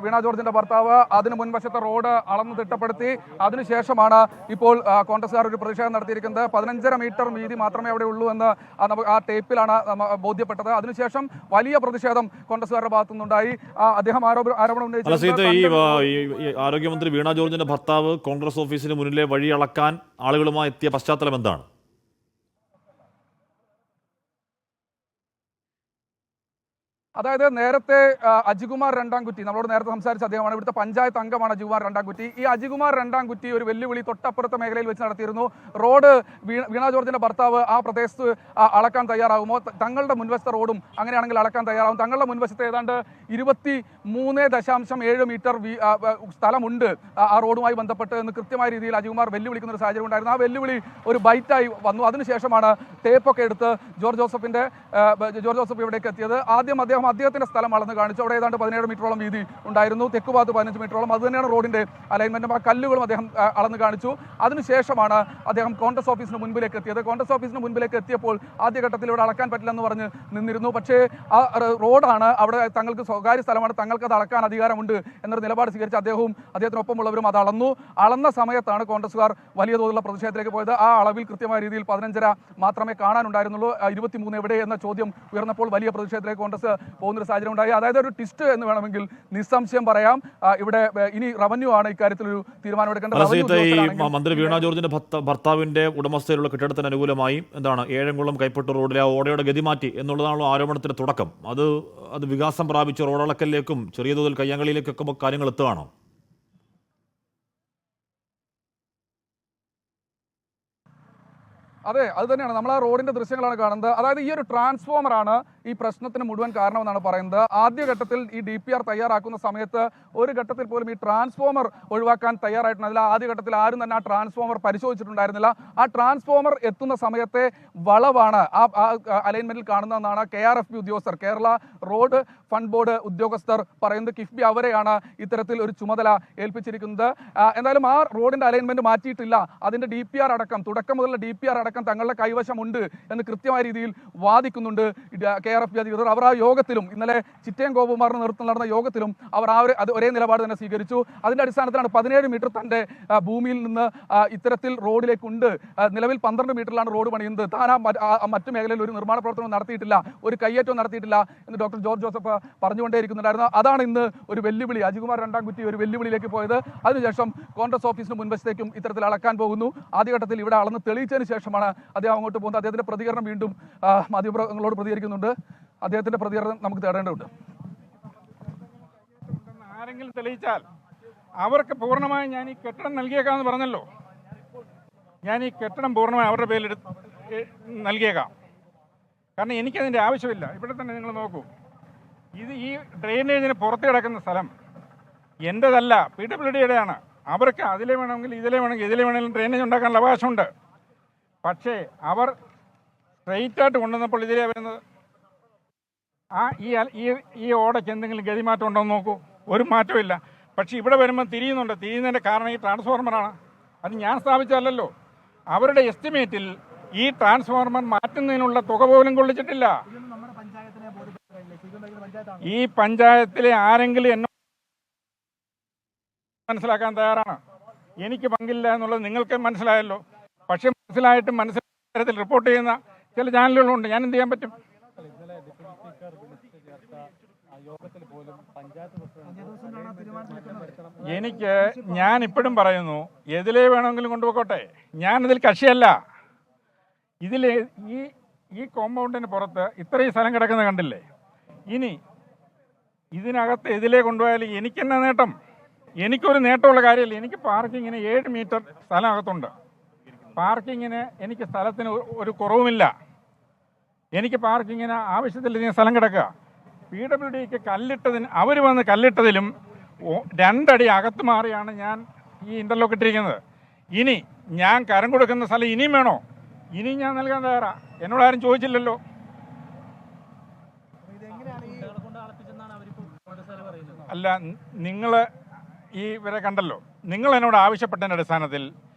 വീണ ജോർജിന്റെ ഭർത്താവ് അതിന് മുൻവശത്തെ റോഡ് അളന്ന് തിട്ടപ്പെടുത്തി. അതിനുശേഷമാണ് ഇപ്പോൾ കോൺഗ്രസുകാർ ഒരു പ്രതിഷേധം നടത്തിയിരിക്കുന്നത്. 15.5 മീറ്റർ വീതി മാത്രമേ അവിടെ ഉള്ളൂ എന്ന് ആ ടേപ്പിലാണ് ബോധ്യപ്പെട്ടത്. അതിനുശേഷം വലിയ പ്രതിഷേധം കോൺഗ്രസുകാരുടെ ഭാഗത്തു നിന്നുണ്ടായി. അദ്ദേഹം ആരോപണം ഉന്നയിച്ചു. ഈ ആരോഗ്യമന്ത്രി വീണ ജോർജിന്റെ ഭർത്താവ് കോൺഗ്രസ് ഓഫീസിന് മുന്നിലെ വഴി അളക്കാൻ ആളുകളുമായി എത്തിയ പശ്ചാത്തലം എന്താണ്? അതായത് നേരത്തെ അജികുമാർ രണ്ടാംകുറ്റി നമ്മളോട് നേരത്തെ സംസാരിച്ച അദ്ദേഹമാണ്. ഇവിടുത്തെ പഞ്ചായത്ത് അംഗമാണ് അജികുമാർ രണ്ടാംകുറ്റി. ഈ അജികുമാർ രണ്ടാംകുറ്റി ഒരു വെല്ലുവിളി തൊട്ടപ്പുറത്തെ മേഖലയിൽ വെച്ച് നടത്തിയിരുന്നു. റോഡ് വീണ ജോർജിന്റെ ഭർത്താവ് ആ പ്രദേശത്ത് അളക്കാൻ തയ്യാറാകുമോ? തങ്ങളുടെ മുൻവശത്തെ റോഡും അങ്ങനെയാണെങ്കിൽ അളക്കാൻ തയ്യാറാകും. തങ്ങളുടെ മുൻവശത്ത് ഏതാണ്ട് 23.7 മീറ്റർ സ്ഥലമുണ്ട് ആ റോഡുമായി ബന്ധപ്പെട്ട് എന്ന് കൃത്യമായ രീതിയിൽ അജികുമാർ വെല്ലുവിളിക്കുന്ന ഒരു സാഹചര്യം ഉണ്ടായിരുന്നു. ആ വെല്ലുവിളി ഒരു ബൈറ്റായി വന്നു. അതിനുശേഷമാണ് ടേപ്പൊക്കെ എടുത്ത് ജോർജ് ജോസഫ് ഇവിടേക്ക് എത്തിയത്. ആദ്യം അദ്ദേഹത്തിന്റെ സ്ഥലം അളന്ന് കാണിച്ചു. അവിടെ ഏതാണ്ട് 17 മീറ്ററോളം വീതി ഉണ്ടായിരുന്നു. തെക്കുഭാഗത്ത് 15 മീറ്ററോളം. അത് തന്നെയാണ് റോഡിന്റെ അലൈൻമെന്റും. ആ കല്ലുകളും അദ്ദേഹം അളന്ന് കാണിച്ചു. അതിനുശേഷമാണ് അദ്ദേഹം കോൺഗ്രസ് ഓഫീസിന് മുൻപിലേക്ക് എത്തിയത്. കോൺഗ്രസ് ഓഫീസിന് മുൻപിലേക്ക് എത്തിയപ്പോൾ ആദ്യഘട്ടത്തിൽ ഇവിടെ അളക്കാൻ പറ്റില്ലെന്ന് പറഞ്ഞ് നിന്നിരുന്നു. പക്ഷേ ആ റോഡാണ്, അവിടെ തങ്ങൾക്ക് സ്വകാര്യ സ്ഥലമാണ്, തങ്ങൾക്ക് അത് അളക്കാൻ അധികാരമുണ്ട് എന്നൊരു നിലപാട് സ്വീകരിച്ച് അദ്ദേഹത്തിനൊപ്പമുള്ളവരും അത് അളന്ന സമയത്താണ് കോൺഗ്രസുകാർ വലിയ തോതിലുള്ള പ്രതിഷേധത്തിലേക്ക് പോയത്. ആ അളവിൽ കൃത്യമായ രീതിയിൽ 15.5 മാത്രമേ കാണാനുണ്ടായിരുന്നുള്ളൂ. 23 എവിടെ എന്ന ചോദ്യം ഉയർന്നപ്പോൾ വലിയ പ്രതിഷേധത്തിലേക്ക് കോൺഗ്രസ് പോകുന്നൊരു സാഹചര്യം ഉണ്ടായി. അതായത് ഒരു ട്വിസ്റ്റ് എന്ന് വേണമെങ്കിൽ നിസ്സംശയം പറയാം. ഇവിടെ ഇനി റവന്യൂ ആണ് ഇക്കാര്യത്തിൽ ഒരു തീരുമാനമെടുക്കേണ്ടത്. മന്ത്രി വീണ ജോർജിന്റെ ഭർത്താവിന്റെ ഉടമസ്ഥയിലുള്ള കെട്ടിടത്തിന് അനുകൂലമായി ഏഴംകുളം കൈപ്പറ്റൂർ റോഡിലെ ഓടയുടെ ഗതി മാറ്റി എന്നുള്ളതാണല്ലോ ആരോപണത്തിന്റെ തുടക്കം. അത് വികാസം പ്രാപിച്ച് റോഡളക്കലിലേക്കും ചെറിയ തോതിൽ കയ്യാങ്കളിയിലേക്കൊക്കെ കാര്യങ്ങൾ എത്തുകയാണോ? അതെ, അത് തന്നെയാണ് നമ്മൾ ആ റോഡിന്റെ ദൃശ്യങ്ങളാണ് കാണുന്നത്. അതായത് ഈ ഒരു ട്രാൻസ്ഫോമറാണ് ഈ പ്രശ്നത്തിന് മുഴുവൻ കാരണമെന്നാണ് പറയുന്നത്. ആദ്യഘട്ടത്തിൽ ഈ DPR തയ്യാറാക്കുന്ന സമയത്ത് ഒരു ഘട്ടത്തിൽ പോലും ഈ ട്രാൻസ്ഫോമർ ഒഴിവാക്കാൻ തയ്യാറായിട്ടുണ്ടായിരുന്നില്ല. ആദ്യഘട്ടത്തിൽ ആരും തന്നെ ആ ട്രാൻസ്ഫോമർ പരിശോധിച്ചിട്ടുണ്ടായിരുന്നില്ല. ആ ട്രാൻസ്ഫോമർ എത്തുന്ന സമയത്തെ വളവാണ് ആ അലൈൻമെന്റിൽ കാണുന്നതെന്നാണ് KRFB ഉദ്യോഗസ്ഥർ, കേരള റോഡ് ഫണ്ട് ബോർഡ് ഉദ്യോഗസ്ഥർ പറയുന്നത്. കിഫ്ബി അവരെയാണ് ഇത്തരത്തിൽ ഒരു ചുമതല ഏൽപ്പിച്ചിരിക്കുന്നത്. എന്തായാലും ആ റോഡിന്റെ അലൈൻമെന്റ് മാറ്റിയിട്ടില്ല. അതിന്റെ DPR അടക്കം, തുടക്കം മുതലുള്ള DPR അടക്കം തങ്ങളുടെ കൈവശമുണ്ട് എന്ന് കൃത്യമായ രീതിയിൽ വാദിക്കുന്നുണ്ട് KRFB അധികൃതർ. അവർ ആ യോഗത്തിലും, ഇന്നലെ ചിറ്റയം ഗോപകുമാറിന്റെ നേതൃത്വത്തിൽ നടന്ന യോഗത്തിലും അവർ അത് ഒരേ നിലപാട് തന്നെ സ്വീകരിച്ചു. അതിന്റെ അടിസ്ഥാനത്തിലാണ് 17 മീറ്റർ തന്റെ ഭൂമിയിൽ നിന്ന് ഇത്തരത്തിൽ റോഡിലേക്കുണ്ട്. നിലവിൽ 12 മീറ്ററിലാണ് റോഡ് പണിയുന്നത്. താൻ മറ്റു മേഖലയിൽ ഒരു നിർമ്മാണ പ്രവർത്തനവും നടത്തിയിട്ടില്ല, ഒരു കയ്യേറ്റവും നടത്തിയിട്ടില്ല എന്ന് ഡോക്ടർ ജോർജ് ജോസഫ് പറഞ്ഞുകൊണ്ടേയിരിക്കുന്നുണ്ടായിരുന്നു. അതാണ് ഇന്ന് ഒരു വെല്ലുവിളി, അജികുമാർ രണ്ടാംകുറ്റി ഒരു വെല്ലുവിളിയിലേക്ക് പോയത്. അതിനുശേഷം കോൺഗ്രസ് ഓഫീസിന് മുൻവശത്തേക്കും ഇത്തരത്തിൽ അളക്കാൻ പോകുന്നു. ആദ്യഘട്ടത്തിൽ ഇവിടെ അളന്ന് തെളിയിച്ചതിന് ശേഷമാണ് അദ്ദേഹം അങ്ങോട്ട് പോകുന്നത്. അദ്ദേഹത്തിന്റെ പ്രതികരണം വീണ്ടും മാധ്യമങ്ങളോട് പ്രതികരിക്കുന്നുണ്ട്. അദ്ദേഹത്തിന്റെ പ്രതികരണം നമുക്ക് തേടേണ്ടതുണ്ട്. ആരെങ്കിലും തെളിയിച്ചാൽ അവർക്ക് പൂർണ്ണമായി ഞാൻ ഈ കെട്ടിടം നൽകിയേക്കാമെന്ന് പറഞ്ഞല്ലോ. ഞാൻ ഈ കെട്ടിടം പൂർണ്ണമായി അവരുടെ പേരിൽ നൽകിയേക്കാം. കാരണം എനിക്കതിൻ്റെ ആവശ്യമില്ല. ഇവിടെ തന്നെ നിങ്ങൾ നോക്കൂ, ഇത് ഈ ഡ്രെയിനേജിന് പുറത്ത് കിടക്കുന്ന സ്ഥലം എൻ്റെതല്ല, PWDയുടെയാണ്. അവർക്ക് അതിലെ വേണമെങ്കിൽ ഇതിലെ വേണമെങ്കിൽ ഇതിലെ വേണമെങ്കിലും ഡ്രെയിനേജ് ഉണ്ടാക്കാനുള്ള അവകാശമുണ്ട്. പക്ഷേ അവർ സ്ട്രെയിറ്റായിട്ട് കൊണ്ടുവന്നപ്പോൾ ഇതിലേ വരുന്നത്. ഈ ഓടയ്ക്ക് എന്തെങ്കിലും ഗതിമാറ്റം ഉണ്ടോ എന്ന് നോക്കൂ, ഒരു മാറ്റവും ഇല്ല. പക്ഷേ ഇവിടെ വരുമ്പോൾ തിരിയുന്നുണ്ട്. തിരിയുന്നതിൻ്റെ കാരണം ഈ ട്രാൻസ്ഫോർമറാണ്. അത് ഞാൻ സ്ഥാപിച്ചതല്ലല്ലോ. അവരുടെ എസ്റ്റിമേറ്റിൽ ഈ ട്രാൻസ്ഫോർമർ മാറ്റുന്നതിനുള്ള തുക പോലും കൊള്ളിച്ചിട്ടില്ല. ഈ പഞ്ചായത്തിലെ ആരെങ്കിലും എന്നെ മനസ്സിലാക്കാൻ തയ്യാറാണ്. എനിക്ക് പങ്കില്ല എന്നുള്ളത് നിങ്ങൾക്ക് മനസ്സിലായല്ലോ. പക്ഷെ മനസ്സിലായിട്ടും മനസ്സിലായ തരത്തിൽ റിപ്പോർട്ട് ചെയ്യുന്ന ചില ചാനലുകളുണ്ട്. ഞാൻ എന്ത് ചെയ്യാൻ പറ്റും? ഞാൻ ഇപ്പോഴും പറയുന്നു, എതിലേ വേണമെങ്കിലും കൊണ്ടുപോയിക്കോട്ടെ, ഞാനിതിൽ കക്ഷിയല്ല. ഇതിൽ ഈ കോമ്പൗണ്ടിന് പുറത്ത് ഇത്രയും സ്ഥലം കിടക്കുന്നത് കണ്ടില്ലേ? ഇനി ഇതിനകത്ത് ഇതിലേ കൊണ്ടുപോയാൽ എനിക്കെന്നാ നേട്ടം? എനിക്കൊരു നേട്ടമുള്ള കാര്യമില്ല. എനിക്ക് പാർക്കിങ്ങിന് 7 മീറ്റർ സ്ഥലം അകത്തുണ്ട്. പാർക്കിങ്ങിന് എനിക്ക് സ്ഥലത്തിന് ഒരു കുറവുമില്ല. എനിക്ക് പാർക്കിങ്ങിന് ആവശ്യത്തിലധികം സ്ഥലം കിടക്കുക. PWDക്ക് കല്ലിട്ടതിന്, അവർ വന്ന് കല്ലിട്ടതിലും 2 അടി അകത്ത് മാറിയാണ് ഞാൻ ഈ ഇൻ്റർലോക്ക് ഇട്ടിരിക്കുന്നത്. ഇനി ഞാൻ കരം കൊടുക്കുന്ന സ്ഥലം ഇനിയും വേണോ? ഇനിയും ഞാൻ നൽകാൻ തയ്യാറാ. എന്നോട് ആരും ചോദിച്ചില്ലല്ലോ. അല്ല, നിങ്ങൾ ഇവരെ കണ്ടല്ലോ. നിങ്ങൾ എന്നോട് ആവശ്യപ്പെട്ടതിൻ്റെ അടിസ്ഥാനത്തിൽ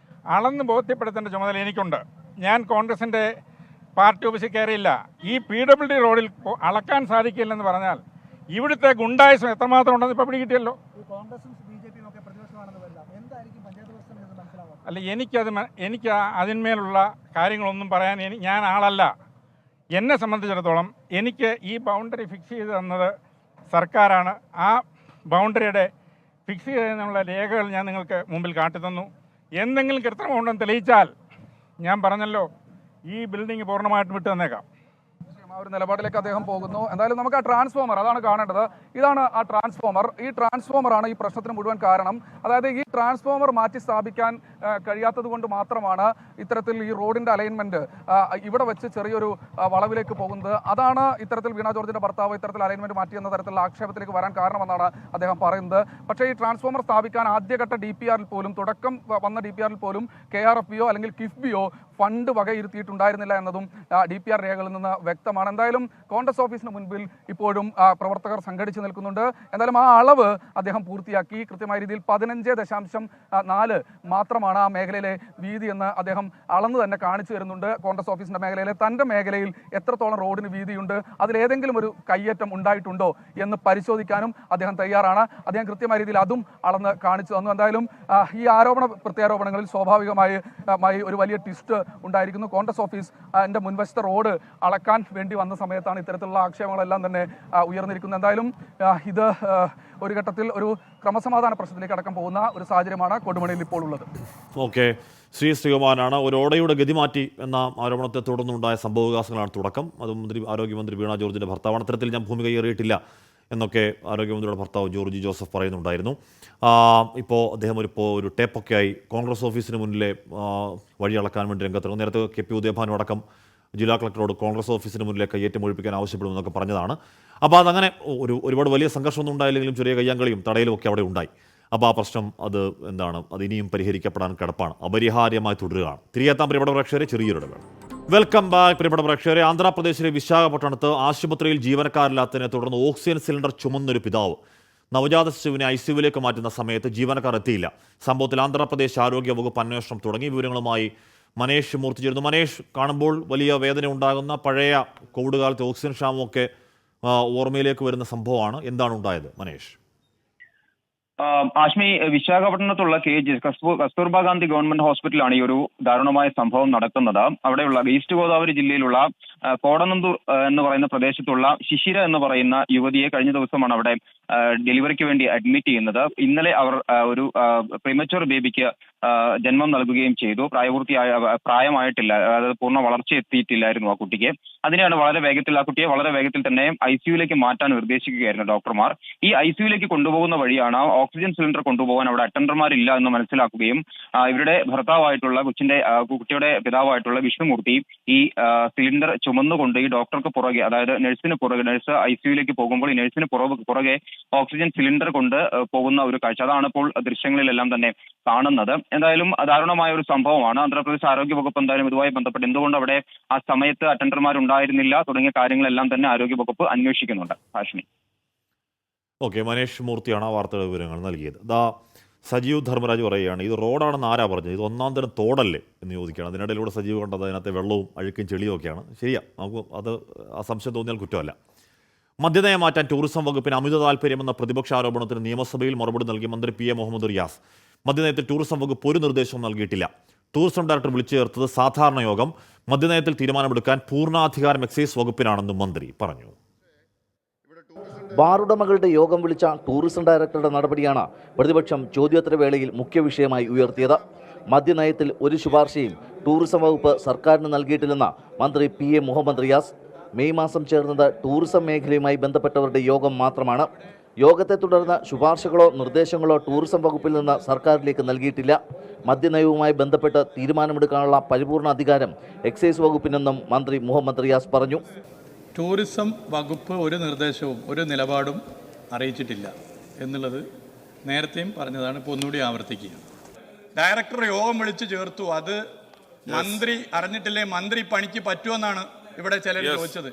അളന്ന് ബോധ്യപ്പെടുത്തേണ്ട ചുമതല എനിക്കുണ്ട്. ഞാൻ കോൺഗ്രസിൻ്റെ പാർട്ടി ഓഫീസിൽ കയറിയില്ല. ഈ PWD റോഡിൽ അളക്കാൻ സാധിക്കില്ലെന്ന് പറഞ്ഞാൽ ഇവിടുത്തെ ഗുണ്ടായുസം എത്രമാത്രം ഉണ്ടെന്ന് ഇപ്പോൾ പിടികിട്ടിയല്ലോ. അല്ല, എനിക്ക് അതിന്മേലുള്ള കാര്യങ്ങളൊന്നും പറയാൻ ഞാൻ ആളല്ല. എന്നെ സംബന്ധിച്ചിടത്തോളം എനിക്ക് ഈ ബൗണ്ടറി ഫിക്സ് ചെയ്ത് തന്നത് സർക്കാരാണ്. ആ ബൗണ്ടറിയുടെ ഫിക്സ് ചെയ്തതിനുള്ള രേഖകൾ ഞാൻ നിങ്ങൾക്ക് മുമ്പിൽ കാട്ടിത്തന്നു. എന്തെങ്കിലും കൃത്രിമമുണ്ടെന്ന് തെളിയിച്ചാൽ ഞാൻ പറഞ്ഞല്ലോ, ഈ ബിൽഡിംഗ് പൂർണ്ണമായിട്ടും വിട്ടു തന്നേക്കാം. ആ ഒരു നിലപാടിലേക്ക് അദ്ദേഹം പോകുന്നു. എന്തായാലും നമുക്ക് ആ ട്രാൻസ്ഫോമർ അതാണ് കാണേണ്ടത്. ഇതാണ് ആ ട്രാൻസ്ഫോമർ. ഈ ട്രാൻസ്ഫോമറാണ് ഈ പ്രശ്നത്തിന് മുഴുവൻ കാരണം. അതായത് ഈ ട്രാൻസ്ഫോമർ മാറ്റി സ്ഥാപിക്കാൻ കഴിയാത്തത് കൊണ്ട് മാത്രമാണ് ഇത്തരത്തിൽ ഈ റോഡിന്റെ അലൈൻമെന്റ് ഇവിടെ വെച്ച് ചെറിയൊരു വളവിലേക്ക് പോകുന്നത്. അതാണ് ഇത്തരത്തിൽ വീണ ജോർജിന്റെ ഭർത്താവ് ഇത്തരത്തിൽ അലൈൻമെന്റ് മാറ്റി എന്ന തരത്തിലുള്ള ആക്ഷേപത്തിലേക്ക് വരാൻ കാരണമെന്നാണ് അദ്ദേഹം പറയുന്നത്. പക്ഷേ ഈ ട്രാൻസ്ഫോമർ സ്ഥാപിക്കാൻ ആദ്യഘട്ട DPRൽ പോലും, തുടക്കം വന്ന DPRൽ പോലും KRFBയോ അല്ലെങ്കിൽ കിഫ്ബിയോ ഫണ്ട് വകയിരുത്തിയിട്ടുണ്ടായിരുന്നില്ല എന്നതും DPR രേഖകളിൽ നിന്ന് വ്യക്തമാണ്. എന്തായാലും കോൺഗ്രസ് ഓഫീസിന് മുൻപിൽ ഇപ്പോഴും പ്രവർത്തകർ സംഘടിച്ചു നിൽക്കുന്നുണ്ട്. എന്തായാലും ആ അളവ് അദ്ദേഹം പൂർത്തിയാക്കി. കൃത്യമായ രീതിയിൽ 15.4 മാത്രമാണ് ആ മേഖലയിലെ വീതി എന്ന് അദ്ദേഹം അളന്ന് തന്നെ കാണിച്ചു തരുന്നുണ്ട്. കോൺഗ്രസ് ഓഫീസിന്റെ മേഖലയിലെ തന്റെ മേഖലയിൽ എത്രത്തോളം റോഡിന് വീതിയുണ്ട്, അതിലേതെങ്കിലും ഒരു കയ്യേറ്റം ഉണ്ടായിട്ടുണ്ടോ എന്ന് പരിശോധിക്കാനും അദ്ദേഹം തയ്യാറാണ്. അദ്ദേഹം കൃത്യമായ രീതിയിൽ അതും അളന്ന് കാണിച്ചു തന്നു. എന്തായാലും ഈ പ്രത്യാരോപണങ്ങളിൽ സ്വാഭാവികമായി ഒരു വലിയ ട്വിസ്റ്റ് ഉണ്ടായിരിക്കുന്നു. കോൺഗ്രസ് ഓഫീസ് എൻ്റെ മുൻവശത്തെ റോഡ് അളക്കാൻ വേണ്ടി വന്ന സമയത്താണ് ഇത്തരത്തിലുള്ള ആക്ഷേപങ്ങളെല്ലാം തന്നെ ഉയർന്നിരിക്കുന്നത്. എന്തായാലും ഇത് ഒരു ഘട്ടത്തിൽ ഒരു ക്രമസമാധാന പ്രശ്നത്തിലേക്ക് അടക്കം പോകുന്ന ഒരു സാഹചര്യമാണ് കൊടുമണിയിൽ ഇപ്പോൾ ഉള്ളത്. ഓക്കെ, ശ്രീകുമാരനാണ്. ഒരു ഓടയുടെ ഗതി മാറ്റി എന്ന ആരോപണത്തെ തുടർന്നുണ്ടായ സംഭവവികാസങ്ങളാണ് തുടക്കം. അത് ആരോഗ്യമന്ത്രി വീണ ജോർജിന്റെ ഭർത്താവാണ്. അത്തരത്തിൽ ഞാൻ ഭൂമി കൈയേറിയിട്ടില്ല എന്നൊക്കെ ആരോഗ്യമന്ത്രിയുടെ ഭർത്താവ് ജോർജ് ജോസഫ് പറയുന്നുണ്ടായിരുന്നു. ഇപ്പോൾ അദ്ദേഹം ഒരു ടേപ്പൊക്കെ ആയി കോൺഗ്രസ് ഓഫീസിന് മുന്നിലെ വഴി അളക്കാൻ വേണ്ടി രംഗത്തിറങ്ങും. നേരത്തെ KP ഉദയഭാനു അടക്കം ജില്ലാ കളക്ടറോട് കോൺഗ്രസ് ഓഫീസിന് മുന്നിലെ കയ്യേറ്റം ഒഴിപ്പിക്കാൻ ആവശ്യപ്പെടുമെന്നൊക്കെ പറഞ്ഞതാണ്. അപ്പോൾ അതങ്ങനെ ഒരുപാട് വലിയ സംഘർഷമൊന്നും ഉണ്ടായില്ലെങ്കിലും ചെറിയ കയ്യാങ്കളിയും തടയലും ഒക്കെ അവിടെ ഉണ്ടായി. അപ്പോൾ ആ പ്രശ്നം അത് ഇനിയും പരിഹരിക്കപ്പെടാൻ കിടപ്പാണ്, അപരിഹാര്യമായി തുടരുകയാണ്. തിരികെത്താൻ പ്രിയപ്പെട്ട പ്രേക്ഷകരെ ചെറിയൊരു ഇടവേള. വെൽക്കം ബാക്ക് പ്രിയപ്പെട്ട പ്രേക്ഷകരെ. ആന്ധ്രാപ്രദേശിലെ വിശാഖപട്ടണത്ത് ആശുപത്രിയിൽ ജീവനക്കാരില്ലാത്തതിനെ തുടർന്ന് ഓക്സിജൻ സിലിണ്ടർ ചുമന്നൊരു പിതാവ് നവജാത ശിശുവിനെ ICUവിലേക്ക് മാറ്റുന്ന സമയത്ത് ജീവനക്കാർ എത്തിയില്ല. സംഭവത്തിൽ ആന്ധ്രാപ്രദേശ് ആരോഗ്യ വകുപ്പ് അന്വേഷണം തുടങ്ങി. വിവരങ്ങളുമായി മനേഷ് മൂർത്തി ചേരുന്നു. മനേഷ്, കാണുമ്പോൾ വലിയ വേദന ഉണ്ടാകുന്ന പഴയ കോവിഡ് കാലത്തെ ഓക്സിജൻ ക്ഷാമമൊക്കെ ഓർമ്മയിലേക്ക് വരുന്ന സംഭവമാണ്. എന്താണ് ഉണ്ടായത് മനേഷ്? ആഷ്മി, വിശാഖപട്ടണത്തുള്ള KG കസ്തൂർബാ ഗാന്ധി ഗവൺമെന്റ് ഹോസ്പിറ്റലാണ് ഈ ഒരു ദാരുണമായ സംഭവം നടക്കുന്നത്. അവിടെയുള്ള ഈസ്റ്റ് ഗോദാവരി ജില്ലയിലുള്ള കോടനന്തൂർ എന്ന് പറയുന്ന പ്രദേശത്തുള്ള ശിശിര എന്ന് പറയുന്ന യുവതിയെ കഴിഞ്ഞ ദിവസമാണ് അവിടെ ഡെലിവറിക്ക് വേണ്ടി അഡ്മിറ്റ് ചെയ്യുന്നത്. ഇന്നലെ അവർ ഒരു പ്രീമച്വർ ബേബിക്ക് ജന്മം നൽകുകയും ചെയ്തു. പ്രായമായിട്ടില്ല, അതായത് പൂർണ്ണ വളർച്ച എത്തിയിട്ടില്ലായിരുന്നു ആ കുട്ടിക്ക്. അതിനെയാണ് ആ കുട്ടിയെ വളരെ വേഗത്തിൽ തന്നെ ICUവിലേക്ക് മാറ്റാൻ നിർദ്ദേശിക്കുകയായിരുന്നു ഡോക്ടർമാർ. ഈ ICUവിലേക്ക് കൊണ്ടുപോകുന്ന വഴിയാണ് ഓക്സിജൻ സിലിണ്ടർ കൊണ്ടുപോകാൻ അവിടെ അറ്റൻഡർമാരില്ല എന്ന് മനസ്സിലാക്കുകയും ഇവരുടെ ഭർത്താവായിട്ടുള്ള കുട്ടിയുടെ പിതാവായിട്ടുള്ള വിഷ്ണുമൂർത്തി ഈ സിലിണ്ടർ ചുമന്നുകൊണ്ട് ഈ ഡോക്ടർക്ക് പുറകെ, അതായത് നഴ്സ് ICUവിലേക്ക് പോകുമ്പോൾ ഈ നഴ്സിന് പുറകെ ഓക്സിജൻ സിലിണ്ടർ കൊണ്ട് പോകുന്ന ഒരു കാഴ്ച, അതാണ് ഇപ്പോൾ ദൃശ്യങ്ങളിലെല്ലാം തന്നെ കാണുന്നത്. എന്തായാലും ദാരുണമായ ഒരു സംഭവമാണ്. ആന്ധ്രാപ്രദേശ് ആരോഗ്യ വകുപ്പ് എന്തായാലും ഇതുമായി ബന്ധപ്പെട്ട് എന്തുകൊണ്ട് അവിടെ ആ സമയത്ത് അറ്റൻഡർമാരുണ്ടായിരുന്നില്ല തുടങ്ങിയ കാര്യങ്ങളെല്ലാം തന്നെ ആരോഗ്യ വകുപ്പ് അന്വേഷിക്കുന്നുണ്ട്. ഹാഷ്മി. ഓക്കെ, മനേഷ് മൂർത്തിയാണ് ആ വാർത്തയുടെ വിവരങ്ങൾ നൽകിയത്. സജീവ് ധർമ്മരാജ് പറയുകയാണ്, ഇത് റോഡാണെന്ന് ആരാ പറഞ്ഞത്, ഇത് ഒന്നാം തരം തോടല്ലേ എന്ന് ചോദിക്കുകയാണ്. അതിനിടയിലൂടെ സജീവ് കണ്ടത് അതിനകത്തെ വെള്ളവും അഴുക്കും ചെളിയും ഒക്കെയാണ്. ശരിയാ, നമുക്ക് ആ സംശയം തോന്നിയാൽ കുറ്റമല്ല. മദ്യനയം മാറ്റാൻ ടൂറിസം വകുപ്പിന് അമിത താൽപ്പര്യമെന്ന പ്രതിപക്ഷ ആരോപണത്തിന് നിയമസഭയിൽ മറുപടി നൽകി മന്ത്രി PA മുഹമ്മദ് റിയാസ്. മദ്യനയത്തിൽ ടൂറിസം വകുപ്പ് ഒരു നിർദ്ദേശവും നൽകിയിട്ടില്ല. ടൂറിസം ഡയറക്ടർ വിളിച്ചു ചേർത്തത് സാധാരണ യോഗം. മദ്യനയത്തിൽ തീരുമാനമെടുക്കാൻ പൂർണ്ണാധികാരം എക്സൈസ് വകുപ്പിനാണെന്നും മന്ത്രി പറഞ്ഞു. ബാറുടമകളുടെ യോഗം വിളിച്ച ടൂറിസം ഡയറക്ടറുടെ നടപടിയാണ് പ്രതിപക്ഷം ചോദ്യോത്തര വേളയിൽ മുഖ്യ വിഷയമായി ഉയർത്തിയത്. മദ്യനയത്തിൽ ഒരു ശുപാർശയും ടൂറിസം വകുപ്പ് സർക്കാരിന് നൽകിയിട്ടില്ലെന്ന് മന്ത്രി PA മുഹമ്മദ് റിയാസ്. മെയ് മാസം ചേർന്നത് ടൂറിസം മേഖലയുമായി ബന്ധപ്പെട്ടവരുടെ യോഗം മാത്രമാണ്. യോഗത്തെ തുടർന്ന് ശുപാർശകളോ നിർദ്ദേശങ്ങളോ ടൂറിസം വകുപ്പിൽ നിന്ന് സർക്കാരിലേക്ക് നൽകിയിട്ടില്ല. മദ്യനയവുമായി ബന്ധപ്പെട്ട് തീരുമാനമെടുക്കാനുള്ള പരിപൂർണ അധികാരം എക്സൈസ് വകുപ്പിനെന്നും മന്ത്രി മുഹമ്മദ് റിയാസ് പറഞ്ഞു. ടൂറിസം വകുപ്പ് ഒരു നിർദ്ദേശവും ഒരു നിലപാടും അറിയിച്ചിട്ടില്ല എന്നുള്ളത് നേരത്തെയും പറഞ്ഞതാണ്, ഇപ്പോൾ ഒന്നുകൂടി ആവർത്തിക്കുക. ഡയറക്ടർ യോഗം വിളിച്ചു ചേർത്തു, അത് മന്ത്രി അറിഞ്ഞിട്ടില്ലേ, മന്ത്രി പണിക്ക് പറ്റുമെന്നാണ് ഇവിടെ ചിലർ ചോദിച്ചത്.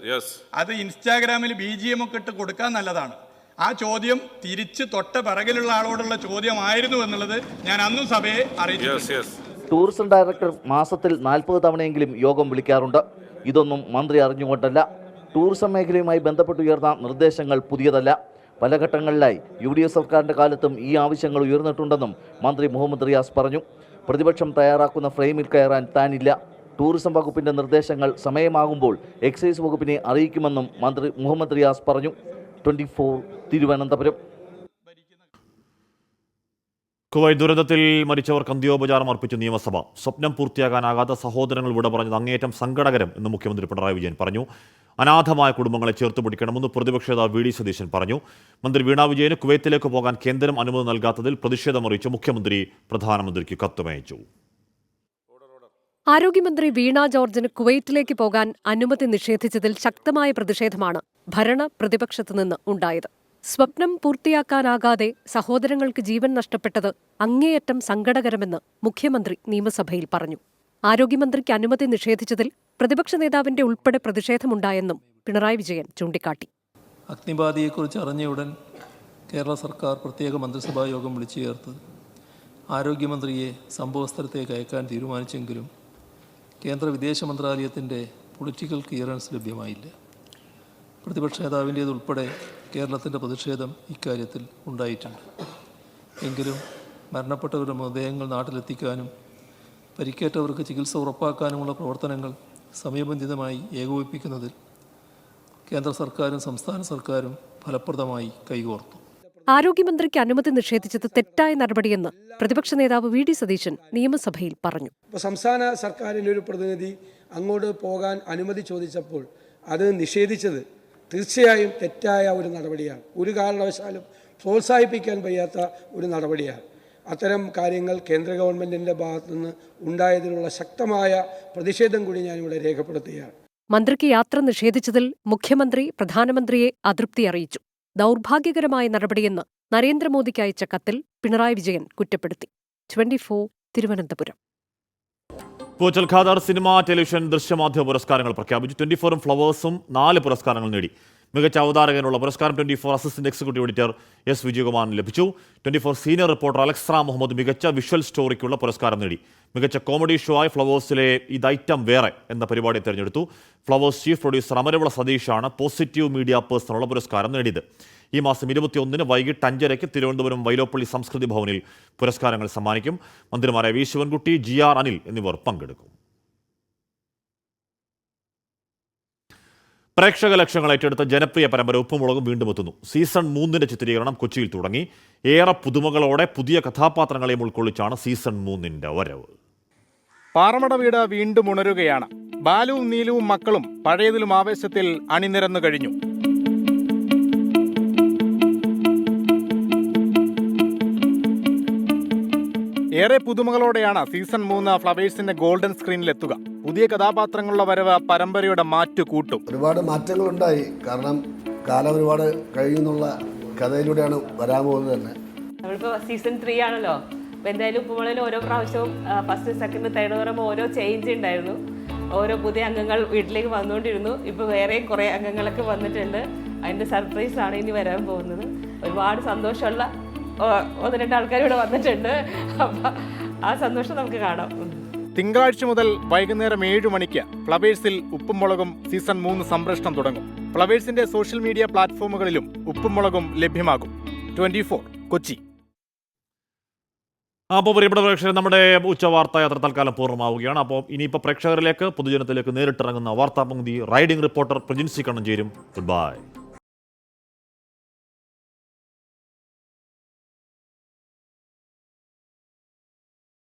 അത് ഇൻസ്റ്റാഗ്രാമിൽ BGM ഒക്കെ ഇട്ട് കൊടുക്കാൻ നല്ലതാണ്. ആ ചോദ്യം തിരിച്ച് തൊട്ട പിറകിലുള്ള ആളോടുള്ള ചോദ്യമായിരുന്നു എന്നുള്ളത് ഞാൻ അന്നും സഭയെ അറിയിച്ചു. ടൂറിസം ഡയറക്ടർ മാസത്തിൽ 40 തവണയെങ്കിലും യോഗം വിളിക്കാറുണ്ട്. ഇതൊന്നും മന്ത്രി അറിഞ്ഞുകൊണ്ടല്ല. ടൂറിസം മേഖലയുമായി ബന്ധപ്പെട്ടുയർന്ന നിർദ്ദേശങ്ങൾ പുതിയതല്ല. പല ഘട്ടങ്ങളിലായി UDF സർക്കാരിൻ്റെ കാലത്തും ഈ ആവശ്യങ്ങൾ ഉയർന്നിട്ടുണ്ടെന്നും മന്ത്രി മുഹമ്മദ് റിയാസ് പറഞ്ഞു. പ്രതിപക്ഷം തയ്യാറാക്കുന്ന ഫ്രെയിമിൽ കയറാൻ താനില്ല. ടൂറിസം വകുപ്പിൻ്റെ നിർദ്ദേശങ്ങൾ സമയമാകുമ്പോൾ എക്സൈസ് വകുപ്പിനെ അറിയിക്കുമെന്നും മന്ത്രി മുഹമ്മദ് റിയാസ് പറഞ്ഞു. 24 തിരുവനന്തപുരം. കുവൈറ്റ് ദുരന്തത്തിൽ മരിച്ചവർക്ക് അന്ത്യോപചാരം അർപ്പിച്ചു നിയമസഭ. സ്വപ്നം പൂർത്തിയാക്കാനാകാത്ത സഹോദരങ്ങൾ വിട പറഞ്ഞത് അങ്ങേയറ്റം സങ്കടകരം എന്ന് മുഖ്യമന്ത്രി പിണറായി വിജയൻ പറഞ്ഞു. അനാഥമായ കുടുംബങ്ങളെ ചേർത്ത് പിടിക്കണമെന്ന് പ്രതിപക്ഷ നേതാവ് VD സതീശൻ പറഞ്ഞു. മന്ത്രി വീണ വിജയന് കുവൈത്തിലേക്ക് പോകാൻ കേന്ദ്രം അനുമതി നൽകാത്തതിൽ പ്രതിഷേധമറിയിച്ച് മുഖ്യമന്ത്രി പ്രധാനമന്ത്രിക്ക് കത്തുമയച്ചു. ആരോഗ്യമന്ത്രി വീണ ജോർജിന് കുവൈറ്റിലേക്ക് പോകാൻ അനുമതി നിഷേധിച്ചതിൽ ശക്തമായ പ്രതിഷേധമാണ് ഭരണ പ്രതിപക്ഷത്തു നിന്ന് ഉണ്ടായത്. സ്വപ്നം പൂർത്തിയാക്കാനാകാതെ സഹോദരങ്ങൾക്ക് ജീവൻ നഷ്ടപ്പെട്ടത് അങ്ങേയറ്റം സങ്കടകരമെന്ന് മുഖ്യമന്ത്രി നിയമസഭയിൽ പറഞ്ഞു. ആരോഗ്യമന്ത്രിക്ക് അനുമതി നിഷേധിച്ചതിൽ പ്രതിപക്ഷ നേതാവിന്റെ ഉൾപ്പെടെ പ്രതിഷേധമുണ്ടായെന്നും പിണറായി വിജയൻ ചൂണ്ടിക്കാട്ടി. അഗ്നിബാധയെക്കുറിച്ച് അറിഞ്ഞയുടൻ കേരള സർക്കാർ പ്രത്യേക മന്ത്രിസഭാ യോഗം വിളിച്ചു ചേർത്ത് ആരോഗ്യമന്ത്രിയെ സംഭവസ്ഥലത്തേക്ക് അയക്കാൻ തീരുമാനിച്ചെങ്കിലും കേന്ദ്ര വിദേശ മന്ത്രാലയത്തിൻ്റെ പൊളിറ്റിക്കൽ ക്ലിയറൻസ് ലഭ്യമായില്ല. പ്രതിപക്ഷ നേതാവിൻ്റേതുൾപ്പെടെ കേരളത്തിൻ്റെ പ്രതിഷേധം ഇക്കാര്യത്തിൽ ഉണ്ടായിട്ടുണ്ട്. എങ്കിലും മരണപ്പെട്ടവരുടെ മൃതദേഹങ്ങൾ നാട്ടിലെത്തിക്കാനും പരിക്കേറ്റവർക്ക് ചികിത്സ ഉറപ്പാക്കാനുമുള്ള പ്രവർത്തനങ്ങൾ സമയബന്ധിതമായി ഏകോപിപ്പിക്കുന്നതിൽ കേന്ദ്ര സർക്കാരും സംസ്ഥാന സർക്കാരും ഫലപ്രദമായി കൈകോർത്തു. ആരോഗ്യമന്ത്രിക്ക് അനുമതി നിഷേധിച്ചത് തെറ്റായ നടപടിയെന്ന് പ്രതിപക്ഷ നേതാവ് VD സതീശൻ നിയമസഭയിൽ പറഞ്ഞു. സംസ്ഥാന സർക്കാരിൻ്റെ ഒരു പ്രതിനിധി അങ്ങോട്ട് പോകാൻ അനുമതി ചോദിച്ചപ്പോൾ അത് നിഷേധിച്ചത് തീർച്ചയായും തെറ്റായ ഒരു നടപടിയാണ്. ഒരു കാരണവശാലും പ്രോത്സാഹിപ്പിക്കാൻ വയ്യാത്ത ഒരു നടപടിയാണ്. അത്തരം കാര്യങ്ങൾ കേന്ദ്ര ഗവൺമെൻറ്റിൻ്റെ ഭാഗത്തുനിന്ന് ഉണ്ടായതിനുള്ള ശക്തമായ പ്രതിഷേധം കൂടി ഞാനിവിടെ രേഖപ്പെടുത്തുകയാണ്. മന്ത്രിക്ക് യാത്ര നിഷേധിച്ചതിൽ മുഖ്യമന്ത്രി പ്രധാനമന്ത്രിയെ അതൃപ്തി അറിയിച്ചു. ദൗർഭാഗ്യകരമായ നടപടിയെന്ന് നരേന്ദ്രമോദിക്ക് അയച്ച കത്തിൽ പിണറായി വിജയൻ കുറ്റപ്പെടുത്തി. 24 തിരുവനന്തപുരം. പൂച്ചൽ ഖാദർ സിനിമ, ടെലിവിഷൻ, ദൃശ്യമാധ്യമ പുരസ്കാരങ്ങൾ പ്രഖ്യാപിച്ചു. 24 ഫ്ലവേഴ്സും 4 പുരസ്കാരങ്ങൾ നേടി. മികച്ച അവതാരകനുള്ള പുരസ്കാരം 24 അസിസ്റ്റന്റ് എക്സിക്യൂട്ടീവ് എഡിറ്റർ എസ് വിജയകുമാറിന് ലഭിച്ചു. 24 സീനിയർ റിപ്പോർട്ടർ അലക്സ്ര മുഹമ്മദ് മികച്ച വിഷ്വൽ സ്റ്റോറിക്കുള്ള പുരസ്കാരം നേടി. മികച്ച കോമഡി ഷോ ആയി ഫ്ലവേഴ്സിലെ ഇത് ഐറ്റം വേറെ എന്ന പരിപാടി തിരഞ്ഞെടുത്തു. ഫ്ലവേഴ്സ് ചീഫ് പ്രൊഡ്യൂസർ അമരവിള സതീഷാണ് പോസിറ്റീവ് മീഡിയ പേഴ്സണുള്ള പുരസ്കാരം നേടിയത്. ഈ മാസം 21 വൈകിട്ട് 5:30 തിരുവനന്തപുരം വൈലോപ്പള്ളി സംസ്കൃതി ഭവനിൽ പുരസ്കാരങ്ങൾ സമ്മാനിക്കും. മന്ത്രിമാരായ വി ശിവൻകുട്ടി, GR അനിൽ എന്നിവർ പങ്കെടുക്കും. പ്രേക്ഷക ലക്ഷങ്ങൾ ഏറ്റെടുത്ത ജനപ്രിയ പരമ്പര ഉപ്പുമുളകും വീണ്ടും എത്തുന്നു. സീസൺ 3 ചിത്രീകരണം കൊച്ചിയിൽ തുടങ്ങി. ഏറെ പുതുമകളോടെ പുതിയ കഥാപാത്രങ്ങളെയും ഉൾക്കൊള്ളിച്ചാണ് സീസൺ 3 വരവ്. പാറമട വീട് വീണ്ടും ഉണരുകയാണ്. ബാലുവും നീലുവും മക്കളും പഴയതിലും ആവേശത്തിൽ അണിനിരന്നു കഴിഞ്ഞു. ഏറെ പുതുമകളോടെയാണ് സീസൺ 3 ഫ്ലവേഴ്സിന്റെ ഗോൾഡൻ സ്ക്രീനിലെത്തുക. പുതിയ കഥാപാത്രങ്ങളുടെ വരവ് പരമ്പരയുടെ മാറ്റു കൂട്ടും. ഒരുപാട് മാറ്റങ്ങളുണ്ടായി. കാരണം കാലം ഒരുപാട് കഴിയുന്നുള്ള കഥയിലൂടെയാണ് വരാൻ പോകുന്നത് തന്നെ. നമ്മളിപ്പോൾ സീസൺ 3 ആണല്ലോ. അപ്പോൾ എന്തായാലും ഉപ്പുമുളകിൽ ഓരോ പ്രാവശ്യവും ഫസ്റ്റ്, സെക്കൻഡ്, തേർഡ് പറയുമ്പോൾ ഓരോ ചേഞ്ച് ഉണ്ടായിരുന്നു. ഓരോ പുതിയ അംഗങ്ങൾ വീട്ടിലേക്ക് വന്നുകൊണ്ടിരുന്നു. ഇപ്പോൾ വേറെയും കുറേ അംഗങ്ങളൊക്കെ വന്നിട്ടുണ്ട്. അതിൻ്റെ സർപ്രൈസാണ് ഇനി വരാൻ പോകുന്നത്. ഒരുപാട് സന്തോഷമുള്ള 1-2 ആൾക്കാർ ഇവിടെ വന്നിട്ടുണ്ട്. അപ്പം ആ സന്തോഷം നമുക്ക് കാണാം. തിങ്കളാഴ്ച മുതൽ വൈകുന്നേരം 7 മണിക്ക് ഫ്ലവേഴ്സിൽ ഉപ്പുമുളകും സീസൺ 3 സംപ്രേഷണം തുടങ്ങും. ഫ്ലവേഴ്സിന്റെ സോഷ്യൽ മീഡിയ പ്ലാറ്റ്ഫോമുകളിലും ഉപ്പുമുളകും ലഭ്യമാകും. 24 കൊച്ചി. അപ്പോൾ പ്രിയപ്പെട്ട പ്രേക്ഷകർ, നമ്മുടെ ഉച്ചവാർത്ത യാത്ര തൽക്കാലം പൂർണ്ണമാവുകയാണ്. അപ്പോൾ ഇനിയിപ്പോൾ പ്രേക്ഷകരിലേക്ക്, പൊതുജനത്തിലേക്ക് നേരിട്ടിറങ്ങുന്ന വാർത്താപങ്ക്തി റൈഡിംഗ് റിപ്പോർട്ടർ പ്രജിൻസി കണ്ണൻ ചേരും. Good bye.